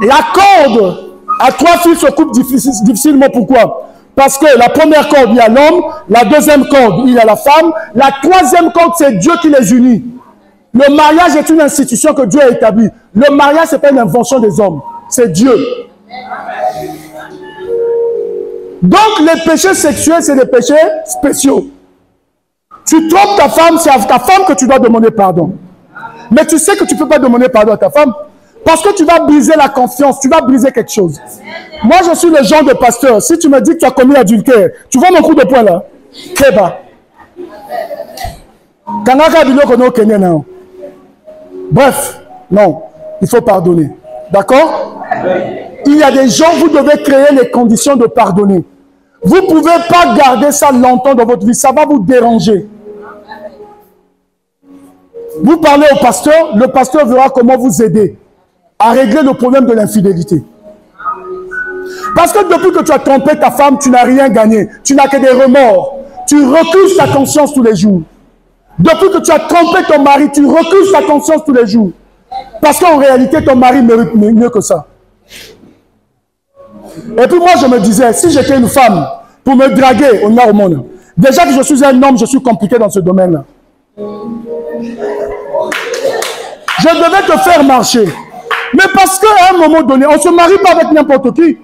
La corde à trois fils se coupe difficilement. Pourquoi? Parce que la première corde, il y a l'homme. La deuxième corde, il y a la femme. La troisième corde, c'est Dieu qui les unit. Le mariage est une institution que Dieu a établie. Le mariage, ce n'est pas une invention des hommes. C'est Dieu. Donc, les péchés sexuels, c'est des péchés spéciaux. Tu trompes ta femme, c'est à ta femme que tu dois demander pardon. Mais tu sais que tu ne peux pas demander pardon à ta femme parce que tu vas briser la confiance, tu vas briser quelque chose. Moi, je suis le genre de pasteur. Si tu me dis que tu as commis l'adultère, tu vois mon coup de poing là? Kéba. Bref, non, il faut pardonner. D'accord? Il y a des gens, vous devez créer les conditions de pardonner. Vous ne pouvez pas garder ça longtemps dans votre vie, ça va vous déranger. Vous parlez au pasteur, le pasteur verra comment vous aider à régler le problème de l'infidélité. Parce que depuis que tu as trompé ta femme, tu n'as rien gagné. Tu n'as que des remords. Tu recuses ta conscience tous les jours. Depuis que tu as trompé ton mari, tu recuses ta conscience tous les jours. Parce qu'en réalité, ton mari mérite mieux que ça. Et puis moi, je me disais, si j'étais une femme, pour me draguer au monde, déjà que je suis un homme, je suis compliqué dans ce domaine-là. Je devais te faire marcher. Mais parce qu'à un moment donné, on ne se marie pas avec n'importe qui.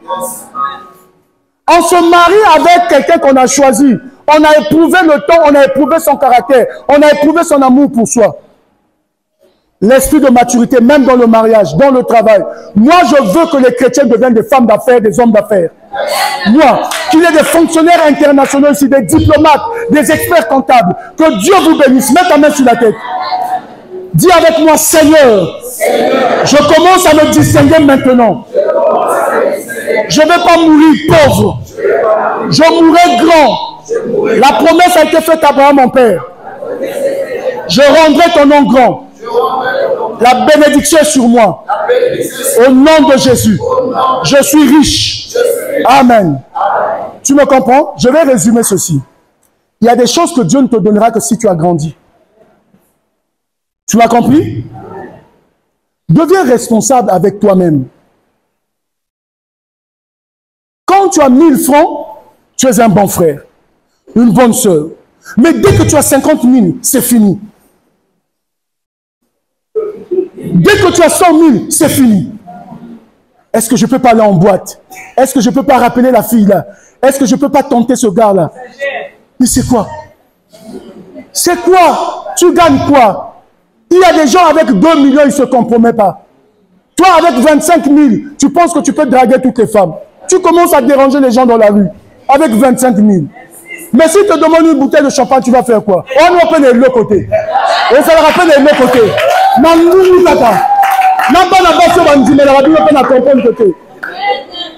On se marie avec quelqu'un qu'on a choisi. On a éprouvé le temps, on a éprouvé son caractère, on a éprouvé son amour pour soi. L'esprit de maturité, même dans le mariage, dans le travail. Moi, je veux que les chrétiens deviennent des femmes d'affaires, des hommes d'affaires. Moi, qu'il y ait des fonctionnaires internationaux ici, des diplomates, des experts comptables. Que Dieu vous bénisse. Mets ta main sur la tête. Dis avec moi, Seigneur, je commence à me distinguer maintenant. Je ne vais pas mourir pauvre. Je mourrai grand. La promesse a été faite à Abraham, mon père. Je rendrai ton nom grand. La bénédiction est sur moi. Au nom de Jésus. Je suis riche. Amen. Tu me comprends? Je vais résumer ceci. Il y a des choses que Dieu ne te donnera que si tu as grandi. Tu m'as compris? Deviens responsable avec toi-même. Quand tu as 1000 francs, tu es un bon frère, une bonne sœur. Mais dès que tu as 50 000, c'est fini. Dès que tu as 100 000, c'est fini. Est-ce que je ne peux pas aller en boîte? Est-ce que je ne peux pas rappeler la fille là? Est-ce que je ne peux pas tenter ce gars là? Mais c'est quoi? C'est quoi? Tu gagnes quoi? Il y a des gens avec 2 millions, ils ne se compromettent pas. Toi, avec 25 000, tu penses que tu peux draguer toutes les femmes. Tu commences à déranger les gens dans la rue avec 25 000. Mais si tu te demandes une bouteille de champagne, tu vas faire quoi? On nous appelle les deux côtés. Et ça leur rappelle les deux côtés.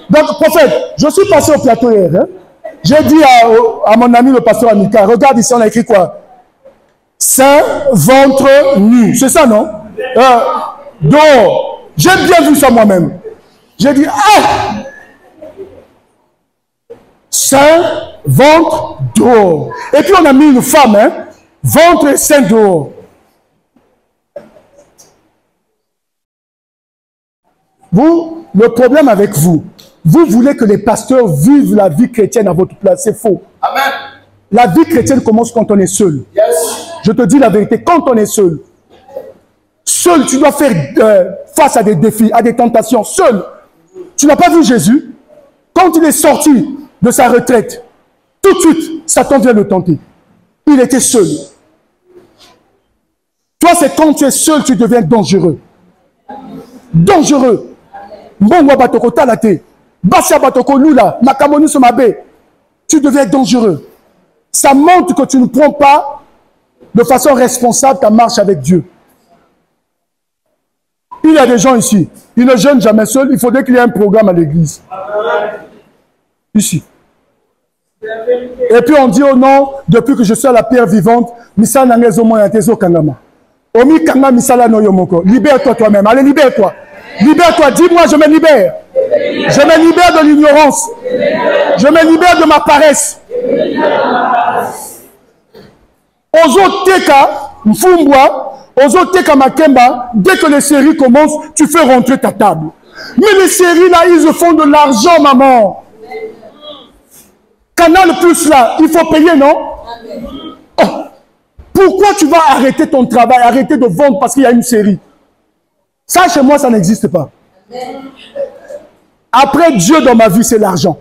Donc, prophète, je suis passé au plateau hier. Hein? J'ai dit à mon ami le pasteur Amika, regarde ici, on a écrit quoi? Sein, ventre, nu. C'est ça, non? Dehors. J'ai bien vu ça moi-même. J'ai dit, ah! Sein, ventre, dehors. Et puis on a mis une femme, hein? Ventre et sein dehors. Vous, le problème avec vous, vous voulez que les pasteurs vivent la vie chrétienne à votre place. C'est faux. Amen. La vie chrétienne commence quand on est seul. Yes. Je te dis la vérité, quand on est seul. Seul, tu dois faire face à des défis, à des tentations. Seul. Tu n'as pas vu Jésus? Quand il est sorti de sa retraite, tout de suite, Satan vient le tenter. Il était seul. Toi, c'est quand tu es seul, tu deviens dangereux. Dangereux. Mbongwa batoko talate. Basia batoko lula. Makamoni somabe. Tu deviens dangereux. Ça montre que tu ne prends pas de façon responsable ta marche avec Dieu. Il y a des gens ici, ils ne jeûnent jamais seuls, il faudrait qu'il y ait un programme à l'église. Ici. Et puis on dit au nom, depuis que je suis à la pierre vivante, Misala Nangezomo Yantezo Kangama. Omi Kanga Misala Noyomoko. Libère-toi toi-même. Allez, libère-toi. Libère-toi. Dis-moi, je me libère. Je me libère de l'ignorance. Je me libère de ma paresse. Ozo Teka, Mfumbwa, Ozo Teka Makemba, dès que les séries commencent, tu fais rentrer ta table. Mais les séries là, ils se font de l'argent, maman. Canal Plus là, il faut payer, non? Oh. Pourquoi tu vas arrêter ton travail, arrêter de vendre parce qu'il y a une série? Ça, chez moi, ça n'existe pas. Après Dieu dans ma vie, c'est l'argent.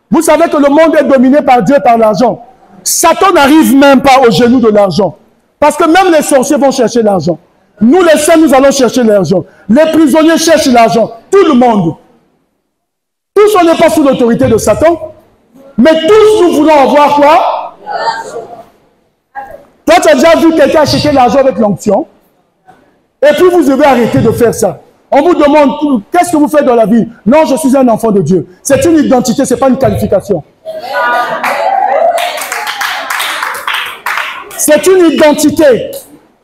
Vous savez que le monde est dominé par Dieu, par l'argent. Satan n'arrive même pas au genou de l'argent. Parce que même les sorciers vont chercher l'argent. Nous, les saints, nous allons chercher l'argent. Les prisonniers cherchent l'argent. Tout le monde. Tous, on n'est pas sous l'autorité de Satan. Mais tous, nous voulons avoir quoi? Toi, tu as déjà vu quelqu'un acheter l'argent avec l'onction? Et puis, vous devez arrêter de faire ça. On vous demande, qu'est-ce que vous faites dans la vie? Non, je suis un enfant de Dieu. C'est une identité, ce n'est pas une qualification. C'est une identité.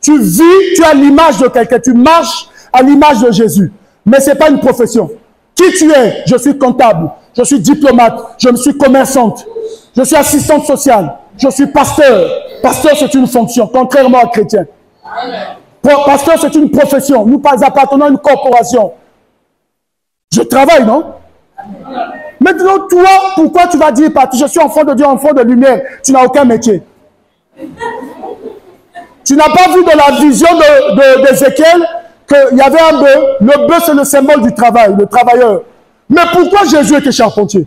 Tu vis, tu as l'image de quelqu'un. Tu marches à l'image de Jésus. Mais ce n'est pas une profession. Qui tu es? Je suis comptable. Je suis diplomate. Je suis commerçante. Je suis assistante sociale. Je suis pasteur. Pasteur, c'est une fonction, contrairement à chrétien. Pasteur, c'est une profession. Nous appartenons à une corporation. Je travaille, non? Maintenant, toi, pourquoi tu vas dire, je suis enfant de Dieu, enfant de lumière? Tu n'as aucun métier. Tu n'as pas vu dans la vision d'Ézéchiel qu'il y avait un bœuf. Le bœuf, c'est le symbole du travail, le travailleur. Mais pourquoi Jésus était charpentier?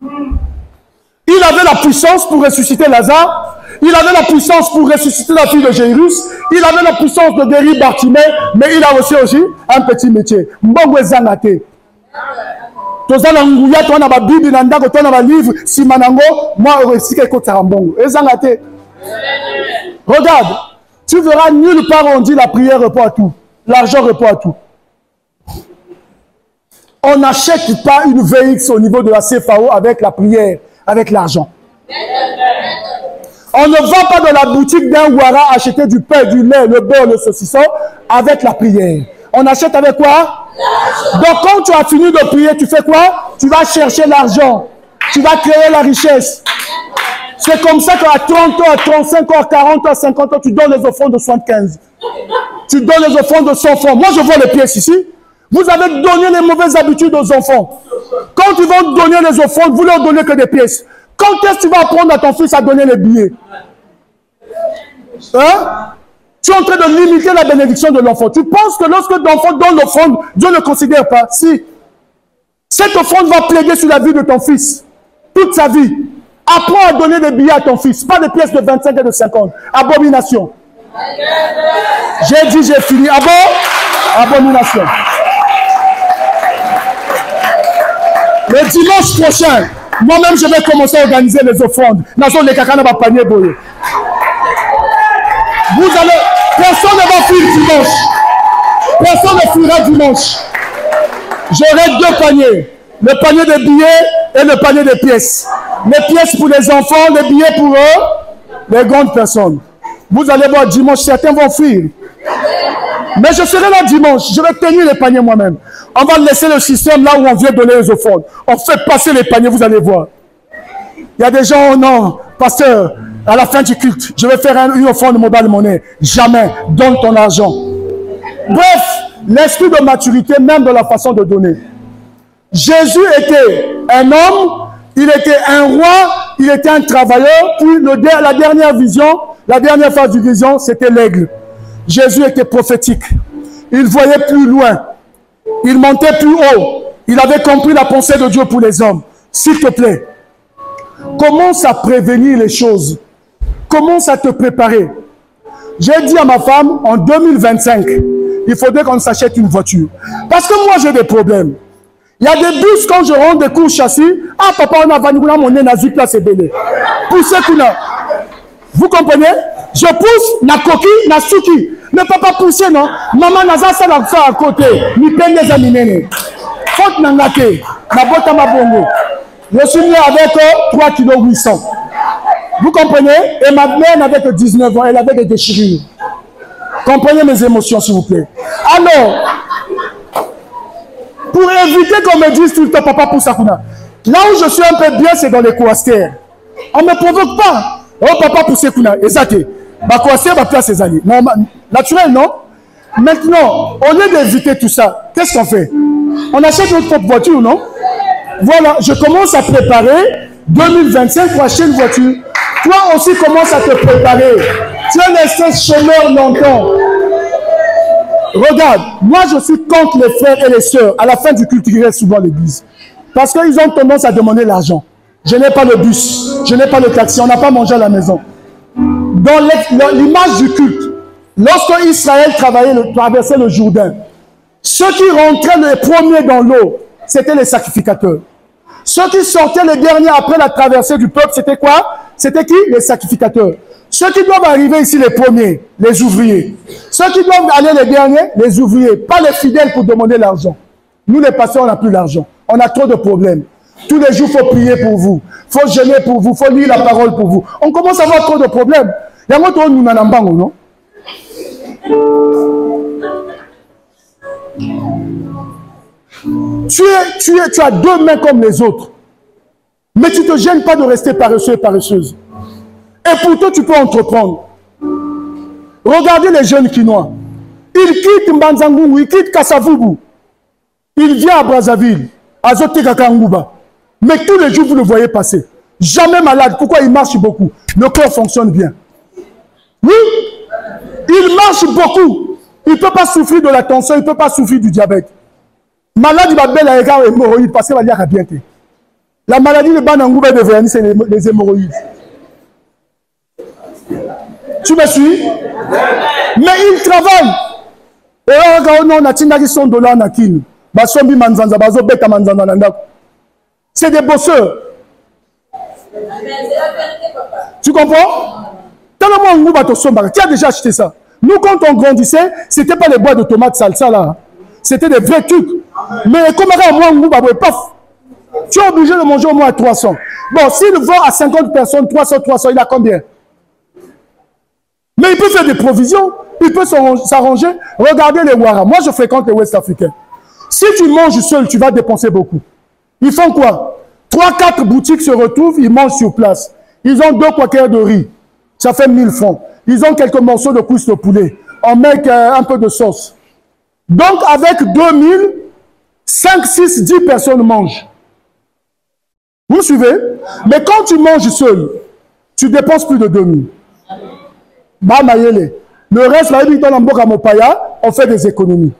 Il avait la puissance pour ressusciter Lazare. Il avait la puissance pour ressusciter la fille de Jairus. Il avait la puissance de guérir Bartimée. Mais il a aussi un petit métier. Mbongwe Zangate. Tozana nguya, toi na ba Bible, nandako, toi na ba livre, simanango, moi aussi quelque chose à Mbongo. Et Zangate. Regarde, tu verras nulle part où on dit la prière répond à tout. L'argent répond à tout. On n'achète pas une VX au niveau de la CFAO avec la prière, avec l'argent. On ne va pas dans la boutique d'un Ouara acheter du pain, du lait, le beurre, le saucisson avec la prière. On achète avec quoi? Donc quand tu as fini de prier, tu fais quoi? Tu vas chercher l'argent. Tu vas créer la richesse. C'est comme ça qu'à 30 ans, à 35 ans, à 40 ans, à 50 ans, tu donnes les offrandes de 75. Tu donnes les offrandes de 100 francs. Moi, je vois les pièces ici. Vous avez donné les mauvaises habitudes aux enfants. Quand ils vont donner les offrandes, vous leur donnez que des pièces. Quand est-ce que tu vas apprendre à ton fils à donner les billets? Hein? Tu es en train de limiter la bénédiction de l'enfant. Tu penses que lorsque l'enfant donne l'offrande, Dieu ne considère pas? Si. Cette offrande va plaider sur la vie de ton fils. Toute sa vie. Apprends à donner des billets à ton fils. Pas des pièces de 25 et de 50. Abomination. J'ai dit, j'ai fini. Ah bon? Abomination. Le dimanche prochain, moi-même, je vais commencer à organiser les offrandes. Dans les cacana va panier boyer. Vous allez... Personne ne va fuir dimanche. Personne ne fuira dimanche. J'aurai 2 paniers. Le panier de billets et le panier de pièces. Les pièces pour les enfants, les billets pour eux, les grandes personnes. Vous allez voir dimanche, certains vont fuir. Mais je serai là dimanche. Je vais tenir les paniers moi-même. On va laisser le système là où on vient donner les offrandes. On fait passer les paniers, vous allez voir. Il y a des gens, oh non, pasteur, à la fin du culte, je vais faire une offrande mobile monnaie. Jamais. Donne ton argent. Bref, l'esprit de maturité, même dans la façon de donner. Jésus était un homme, il était un roi, il était un travailleur. Puis la dernière vision, la dernière phase du vision, c'était l'aigle. Jésus était prophétique. Il voyait plus loin. Il montait plus haut. Il avait compris la pensée de Dieu pour les hommes. S'il te plaît, commence à prévenir les choses. Commence à te préparer. J'ai dit à ma femme, en 2025, il faudrait qu'on s'achète une voiture. Parce que moi, j'ai des problèmes. Il y a des bus, quand je rentre des cours châssis, ah papa, on a venu mon nez, n'a place et belé. Poussez kuna. Vous comprenez? Je pousse, na coquille, na souki. Mais papa pousser, non? Maman n'a pas ça à côté. Ni peine des amis. Faute n'a pas été. Ma botte à ma bongo. Je suis né avec 3 kg 800. Vous comprenez? Et ma mère n'avait que 19 ans, elle avait des déchirures. Comprenez mes émotions, s'il vous plaît. Alors, pour éviter qu'on me dise tout le temps, papa pousse à kuna. Là où je suis un peu bien, c'est dans les coastères. On ne me provoque pas. Oh, papa pousse kuna. Exact. Ma coastère va place ses alliés. Naturel, non? Maintenant, au lieu d'éviter tout ça, qu'est-ce qu'on fait? On achète notre propre voiture, non? Voilà, je commence à préparer 2025 pour acheter une voiture. Toi aussi, commence à te préparer. Tu es resté chômeur longtemps. Regarde, moi je suis contre les frères et les sœurs à la fin du culte qui restent souvent à l'église. Parce qu'ils ont tendance à demander l'argent. Je n'ai pas le bus, je n'ai pas le taxi, on n'a pas mangé à la maison. Dans l'image du culte, lorsque Israël traversait le Jourdain, ceux qui rentraient les premiers dans l'eau, c'était les sacrificateurs. Ceux qui sortaient les derniers après la traversée du peuple, c'était quoi? C'était qui? Les sacrificateurs. Ceux qui doivent arriver ici les premiers, les ouvriers. Ceux qui doivent aller les derniers, les ouvriers. Pas les fidèles pour demander l'argent. Nous les pasteurs, on n'a plus l'argent. On a trop de problèmes. Tous les jours, il faut prier pour vous. Il faut jeûner pour vous. Il faut lire la parole pour vous. On commence à avoir trop de problèmes. Il y a d'autres nous n'en non? Tu as 2 mains comme les autres. Mais tu ne te gênes pas de rester paresseux et paresseuse. Et pourtant, tu peux entreprendre. Regardez les jeunes Kinois. Ils quittent Mbanzangungu, ils quittent Kassavubu. Ils viennent à Brazzaville, à Zotekakangouba. Mais tous les jours, vous le voyez passer. Jamais malade. Pourquoi il marche beaucoup? Le corps fonctionne bien. Oui, il marche beaucoup. Il ne peut pas souffrir de la tension, il ne peut pas souffrir du diabète. Malade, il va bien la égard hémorroïdes parce qu'il va dire à bien. La maladie de Banangouba de Véani, c'est les hémorroïdes. Tu me suis? Mais il travaille. Et on a $100 c'est des bosseurs. Tu comprends? Tu as déjà acheté ça. Nous, quand on grandissait, ce n'était pas les boîtes de tomates salsa là. C'était des vrais trucs. Mais comme tu es obligé de manger au moins à 300. Bon, s'il vend à 50 personnes, 300, il a combien? Mais il peut faire des provisions. Il peut s'arranger. Regardez les Ouara. Moi, je fréquente les Ouest africains. Si tu manges seul, tu vas dépenser beaucoup. Ils font quoi? 3-4 boutiques se retrouvent, ils mangent sur place. Ils ont 2 quakers de riz. Ça fait 1000 francs. Ils ont quelques morceaux de cuisse de poulet. On met un peu de sauce. Donc, avec 2000, 5, 6, 10 personnes mangent. Vous me suivez? Mais quand tu manges seul, tu dépenses plus de 2000. Bah, Mayele. Le reste, on fait des économies.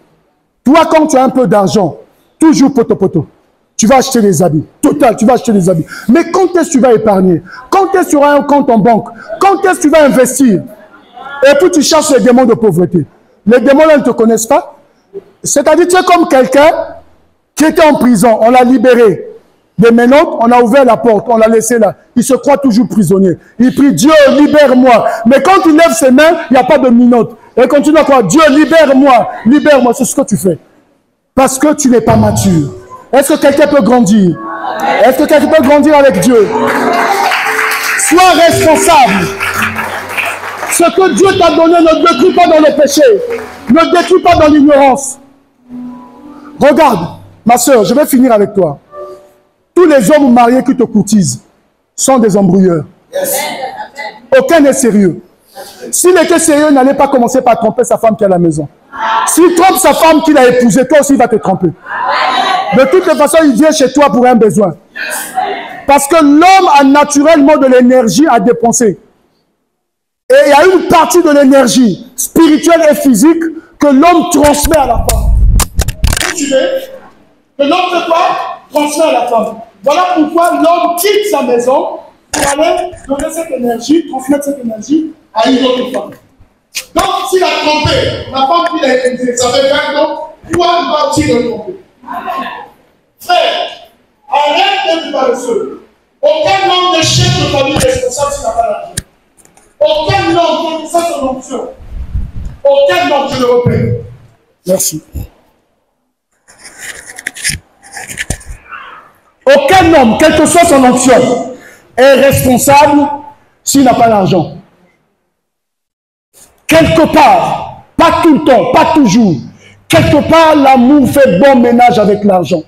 Toi, quand tu as un peu d'argent, toujours poto-poto, tu vas acheter des habits. Total, tu vas acheter des habits. Mais quand est-ce que tu vas épargner? Quand est-ce que tu auras un compte en banque? Quand est-ce que tu vas investir? Et puis tu cherches les démons de pauvreté. Les démons là ne te connaissent pas. C'est-à-dire, tu es comme quelqu'un qui était en prison, on l'a libéré. Des menottes, on a ouvert la porte, on l'a laissé là. Il se croit toujours prisonnier. Il prie, Dieu, libère-moi. Mais quand il lève ses mains, il n'y a pas de minote. Et continue à croire, Dieu, libère-moi, libère-moi. C'est ce que tu fais. Parce que tu n'es pas mature. Est-ce que quelqu'un peut grandir? Est-ce que quelqu'un peut grandir avec Dieu? Sois responsable. Ce que Dieu t'a donné ne détruis pas dans le péché. Ne détruis pas dans l'ignorance. Regarde, ma soeur, je vais finir avec toi. Tous les hommes mariés qui te courtisent sont des embrouilleurs. Yes. Aucun n'est sérieux. S'il était sérieux, il n'allait pas commencer par tromper sa femme qui est à la maison. S'il trompe sa femme qu'il a épousée, toi aussi il va te tromper. De toutes les façons, il vient chez toi pour un besoin. Parce que l'homme a naturellement de l'énergie à dépenser. Et il y a une partie de l'énergie spirituelle et physique que l'homme transmet à la femme. Vous suivez? Que l'homme fait quoi? Transmet à la femme. Voilà pourquoi l'homme quitte sa maison pour aller donner cette énergie, transmettre cette énergie à une autre femme. Donc, s'il a trompé, la femme qu'il a épousée, ça fait 20 ans, toi, il va aussi le tromper. Frère, arrête d'être paresseux. Aucun homme de chef de famille responsable s'il n'a pas l'argent. Aucun homme, quelle que soit son option. Aucun homme, je le repère. Merci. Aucun homme, quelle que soit son option, est responsable s'il n'a pas l'argent. Quelque part, pas tout le temps, pas toujours, quelque part, l'amour fait bon ménage avec l'argent.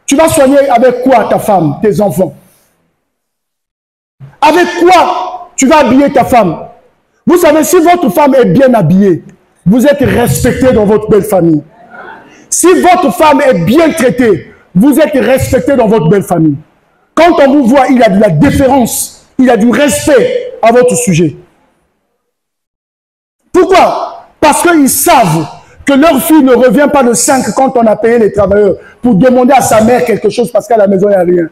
Tu vas soigner avec quoi ta femme, tes enfants? Avec quoi tu vas habiller ta femme? Vous savez, si votre femme est bien habillée, vous êtes respecté dans votre belle famille. Si votre femme est bien traitée, vous êtes respecté dans votre belle famille. Quand on vous voit, il y a de la déférence, il y a du respect à votre sujet. Pourquoi? Parce qu'ils savent que leur fille ne revient pas le 5 quand on a payé les travailleurs pour demander à sa mère quelque chose parce qu'à la maison, il n'y a rien.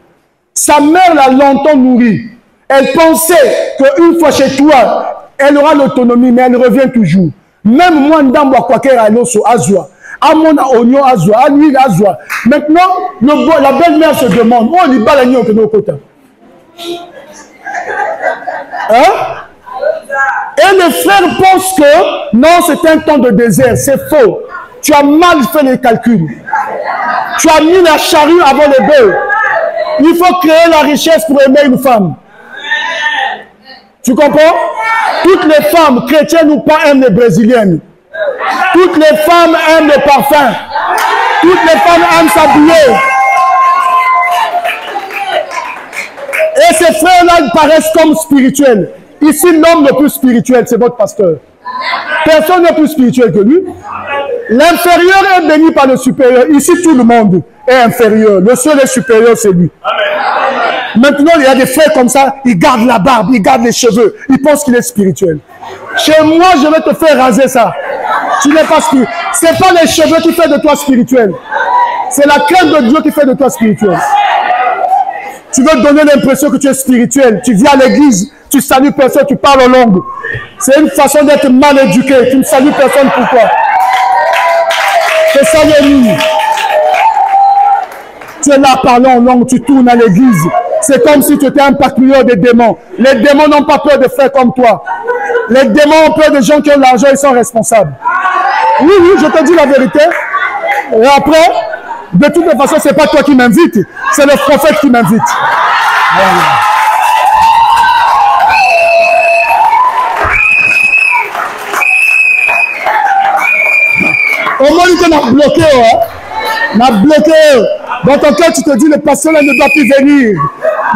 Sa mère l'a longtemps nourrie. Elle pensait qu'une fois chez toi, elle aura l'autonomie, mais elle revient toujours. Même moi, dans quoi qu'elle a l'osso, Azua. À mon oignon Azua, à l'huile Azua. Maintenant, la belle-mère se demande, oh, il balagné au quota. Hein? Et les frères pensent que non, c'est un temps de désert. C'est faux. Tu as mal fait les calculs. Tu as mis la charrue avant le bœuf. Il faut créer la richesse pour aimer une femme. Tu comprends? Toutes les femmes, chrétiennes ou pas, aiment les brésiliennes. Toutes les femmes aiment le parfum. Toutes les femmes aiment s'habiller. Et ces frères-là, ils paraissent comme spirituels. Ici, l'homme le plus spirituel, c'est votre pasteur. Personne n'est plus spirituel que lui. L'inférieur est béni par le supérieur. Ici, tout le monde est inférieur. Le seul est supérieur, c'est lui. Maintenant, il y a des frères comme ça, ils gardent la barbe, ils gardent les cheveux. Ils pensent qu'il est spirituel. Chez moi, je vais te faire raser ça. Tu n'es pas spirituel. Ce n'est pas les cheveux qui font de toi spirituel. C'est la crainte de Dieu qui fait de toi spirituel. Tu veux donner l'impression que tu es spirituel. Tu viens à l'église, tu salues personne, tu parles en langue. C'est une façon d'être mal éduqué. Tu ne salues personne, pourquoi? C'est ça l'ennemi. Tu es là parlant en langue, tu tournes à l'église. C'est comme si tu étais un patrouilleur des démons. Les démons n'ont pas peur de faire comme toi. Les démons ont peur des gens qui ont de l'argent, ils sont responsables. Oui, oui, je te dis la vérité. Et après, de toutes les façons, ce n'est pas toi qui m'invites, c'est le prophète qui m'invite. Voilà. Au moins, il m'a bloqué, hein? M'a bloqué. Dans ton cœur, tu te dis, le pasteur ne doit plus venir.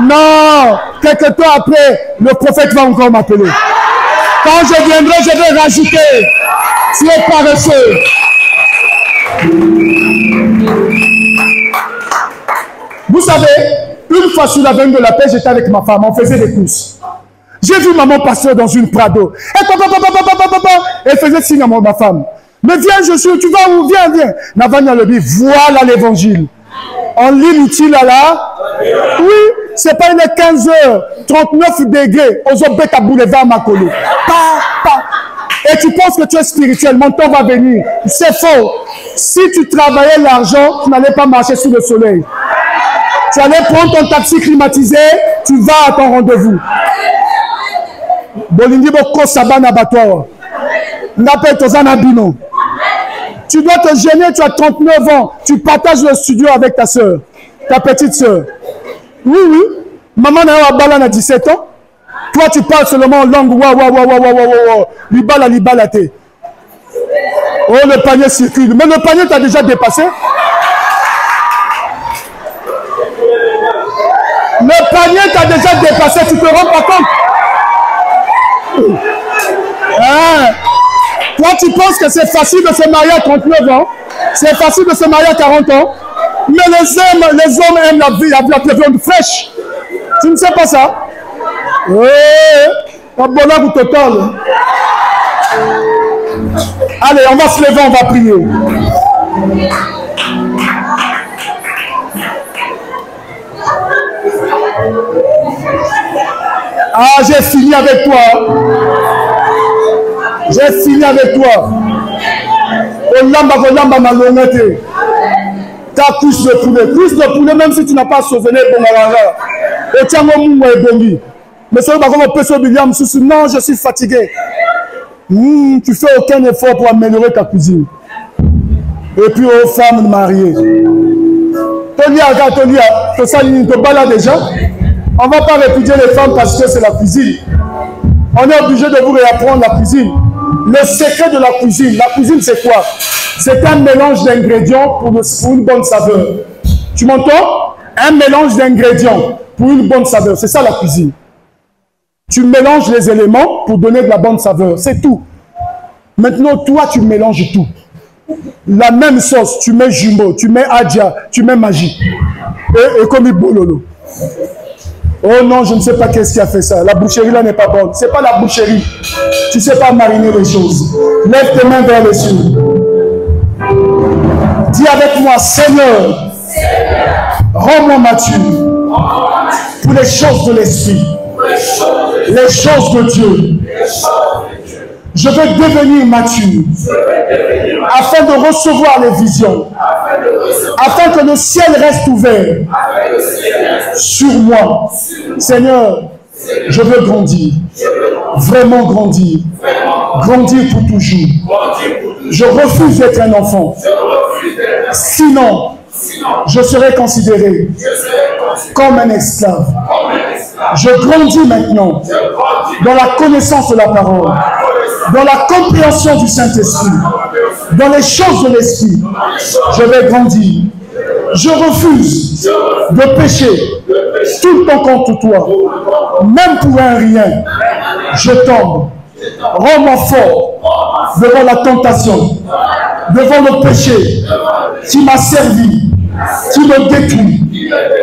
Non, quelque temps après, le prophète va encore m'appeler. Quand je viendrai, je vais rajouter. Tu es paresseux. Vous savez, une fois sur la veine de la paix, j'étais avec ma femme, on faisait des courses. J'ai vu maman pasteur dans une Prado. Elle faisait signe à ma femme. Mais viens, je suis, tu vas où? Viens, viens. Navania le dit, voilà l'évangile. En ligne utile là. Oui, c'est pas une 15h39 degrés. Aux obètes à boulevard Makolo. Et tu penses que tu es spirituel, mon temps va venir. C'est faux. Si tu travaillais l'argent, tu n'allais pas marcher sous le soleil. Tu allais prendre ton taxi climatisé, tu vas à ton rendez-vous. Bolingi boko sabana abattoir. N'appelle ton bino. Tu dois te gêner, tu as 39 ans. Tu partages le studio avec ta soeur, ta petite soeur. Oui, oui. Maman n'a pas 17 ans. Toi, tu parles seulement en langue. Libala, libala, té. Oh, le panier circule. Mais le panier t'a déjà dépassé. Le panier t'a déjà dépassé. Tu te rends pas compte? Hein? Toi, tu penses que c'est facile de se marier à 39 ans? C'est facile de se marier à 40 ans? Mais les hommes aiment la vie, la viande fraîche. Tu ne sais pas ça? Oui, la bonne total. Allez, on va se lever, on va prier. Ah, j'ai fini avec toi. J'ai fini avec toi. Olamba malhonnête. Ta couche de poulet. Couche de poulet, même si tu n'as pas sauvé bon malheur. Et tiens, mon et bongi. Mais ça va comme un peu non, je suis fatigué. Tu fais aucun effort pour améliorer ta cuisine. Et puis aux femmes mariées. Tolia, tout ça, il te bat là déjà. On ne va pas répudier les femmes parce que c'est la cuisine. On est obligé de vous réapprendre la cuisine. Le secret de la cuisine c'est quoi? C'est un mélange d'ingrédients pour une bonne saveur. Tu m'entends? Un mélange d'ingrédients pour une bonne saveur. C'est ça la cuisine. Tu mélanges les éléments pour donner de la bonne saveur. C'est tout. Maintenant, toi, tu mélanges tout. La même sauce, tu mets jumbo, tu mets adja, tu mets magie. Et comme il bololo. Oh non, je ne sais pas qu'est-ce qui a fait ça. La boucherie là n'est pas bonne. C'est pas la boucherie. Tu ne sais pas mariner les choses. Lève tes mains vers les cieux. Dis avec moi, Seigneur, rends-moi mature pour les choses de l'esprit, les choses de Dieu. Je veux devenir mature afin de recevoir les visions, afin que le ciel reste ouvert sur moi. Seigneur, je veux grandir, vraiment grandir, grandir pour toujours. Je refuse d'être un enfant. Sinon, je serai considéré comme un esclave. Je grandis maintenant dans la connaissance de la parole, dans la compréhension du Saint-Esprit, dans les choses de l'Esprit. Je vais grandir. Je refuse de pécher tout le temps contre toi. Même pour un rien, je tombe. Rends-moi fort devant la tentation, devant le péché qui m'a servi, qui me détruit.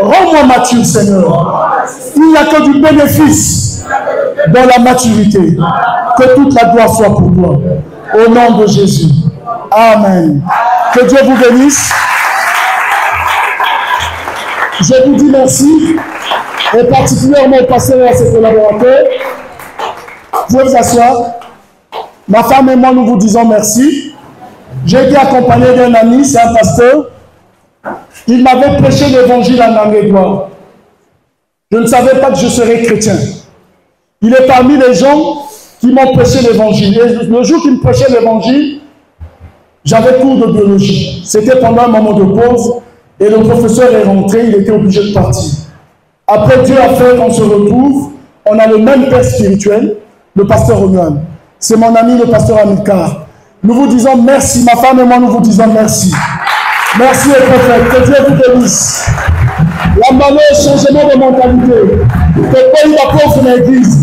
Rends-moi mature, Seigneur. Il n'y a que du bénéfice dans la maturité. Que toute la gloire soit pour toi. Au nom de Jésus. Amen. Que Dieu vous bénisse. Je vous dis merci. Et particulièrement au pasteur et à ses collaborateurs. Vous pouvez vous asseoir. Ma femme et moi, nous vous disons merci. J'ai été accompagné d'un ami, c'est un pasteur. Il m'avait prêché l'évangile en Anguédois. Je ne savais pas que je serais chrétien. Il est parmi les gens qui m'ont prêché l'évangile. Et le jour qu'il me prêchait l'évangile, j'avais cours de biologie. C'était pendant un moment de pause. Et le professeur est rentré, il était obligé de partir. Après, Dieu a fait qu'on se retrouve. On a le même père spirituel, le pasteur Romuald. C'est mon ami, le pasteur Amilcar. Nous vous disons merci. Ma femme et moi, nous vous disons merci. Merci les prophètes. Que Dieu vous bénisse. La manière, changement de mentalité. Que Paul la pauvre l'église.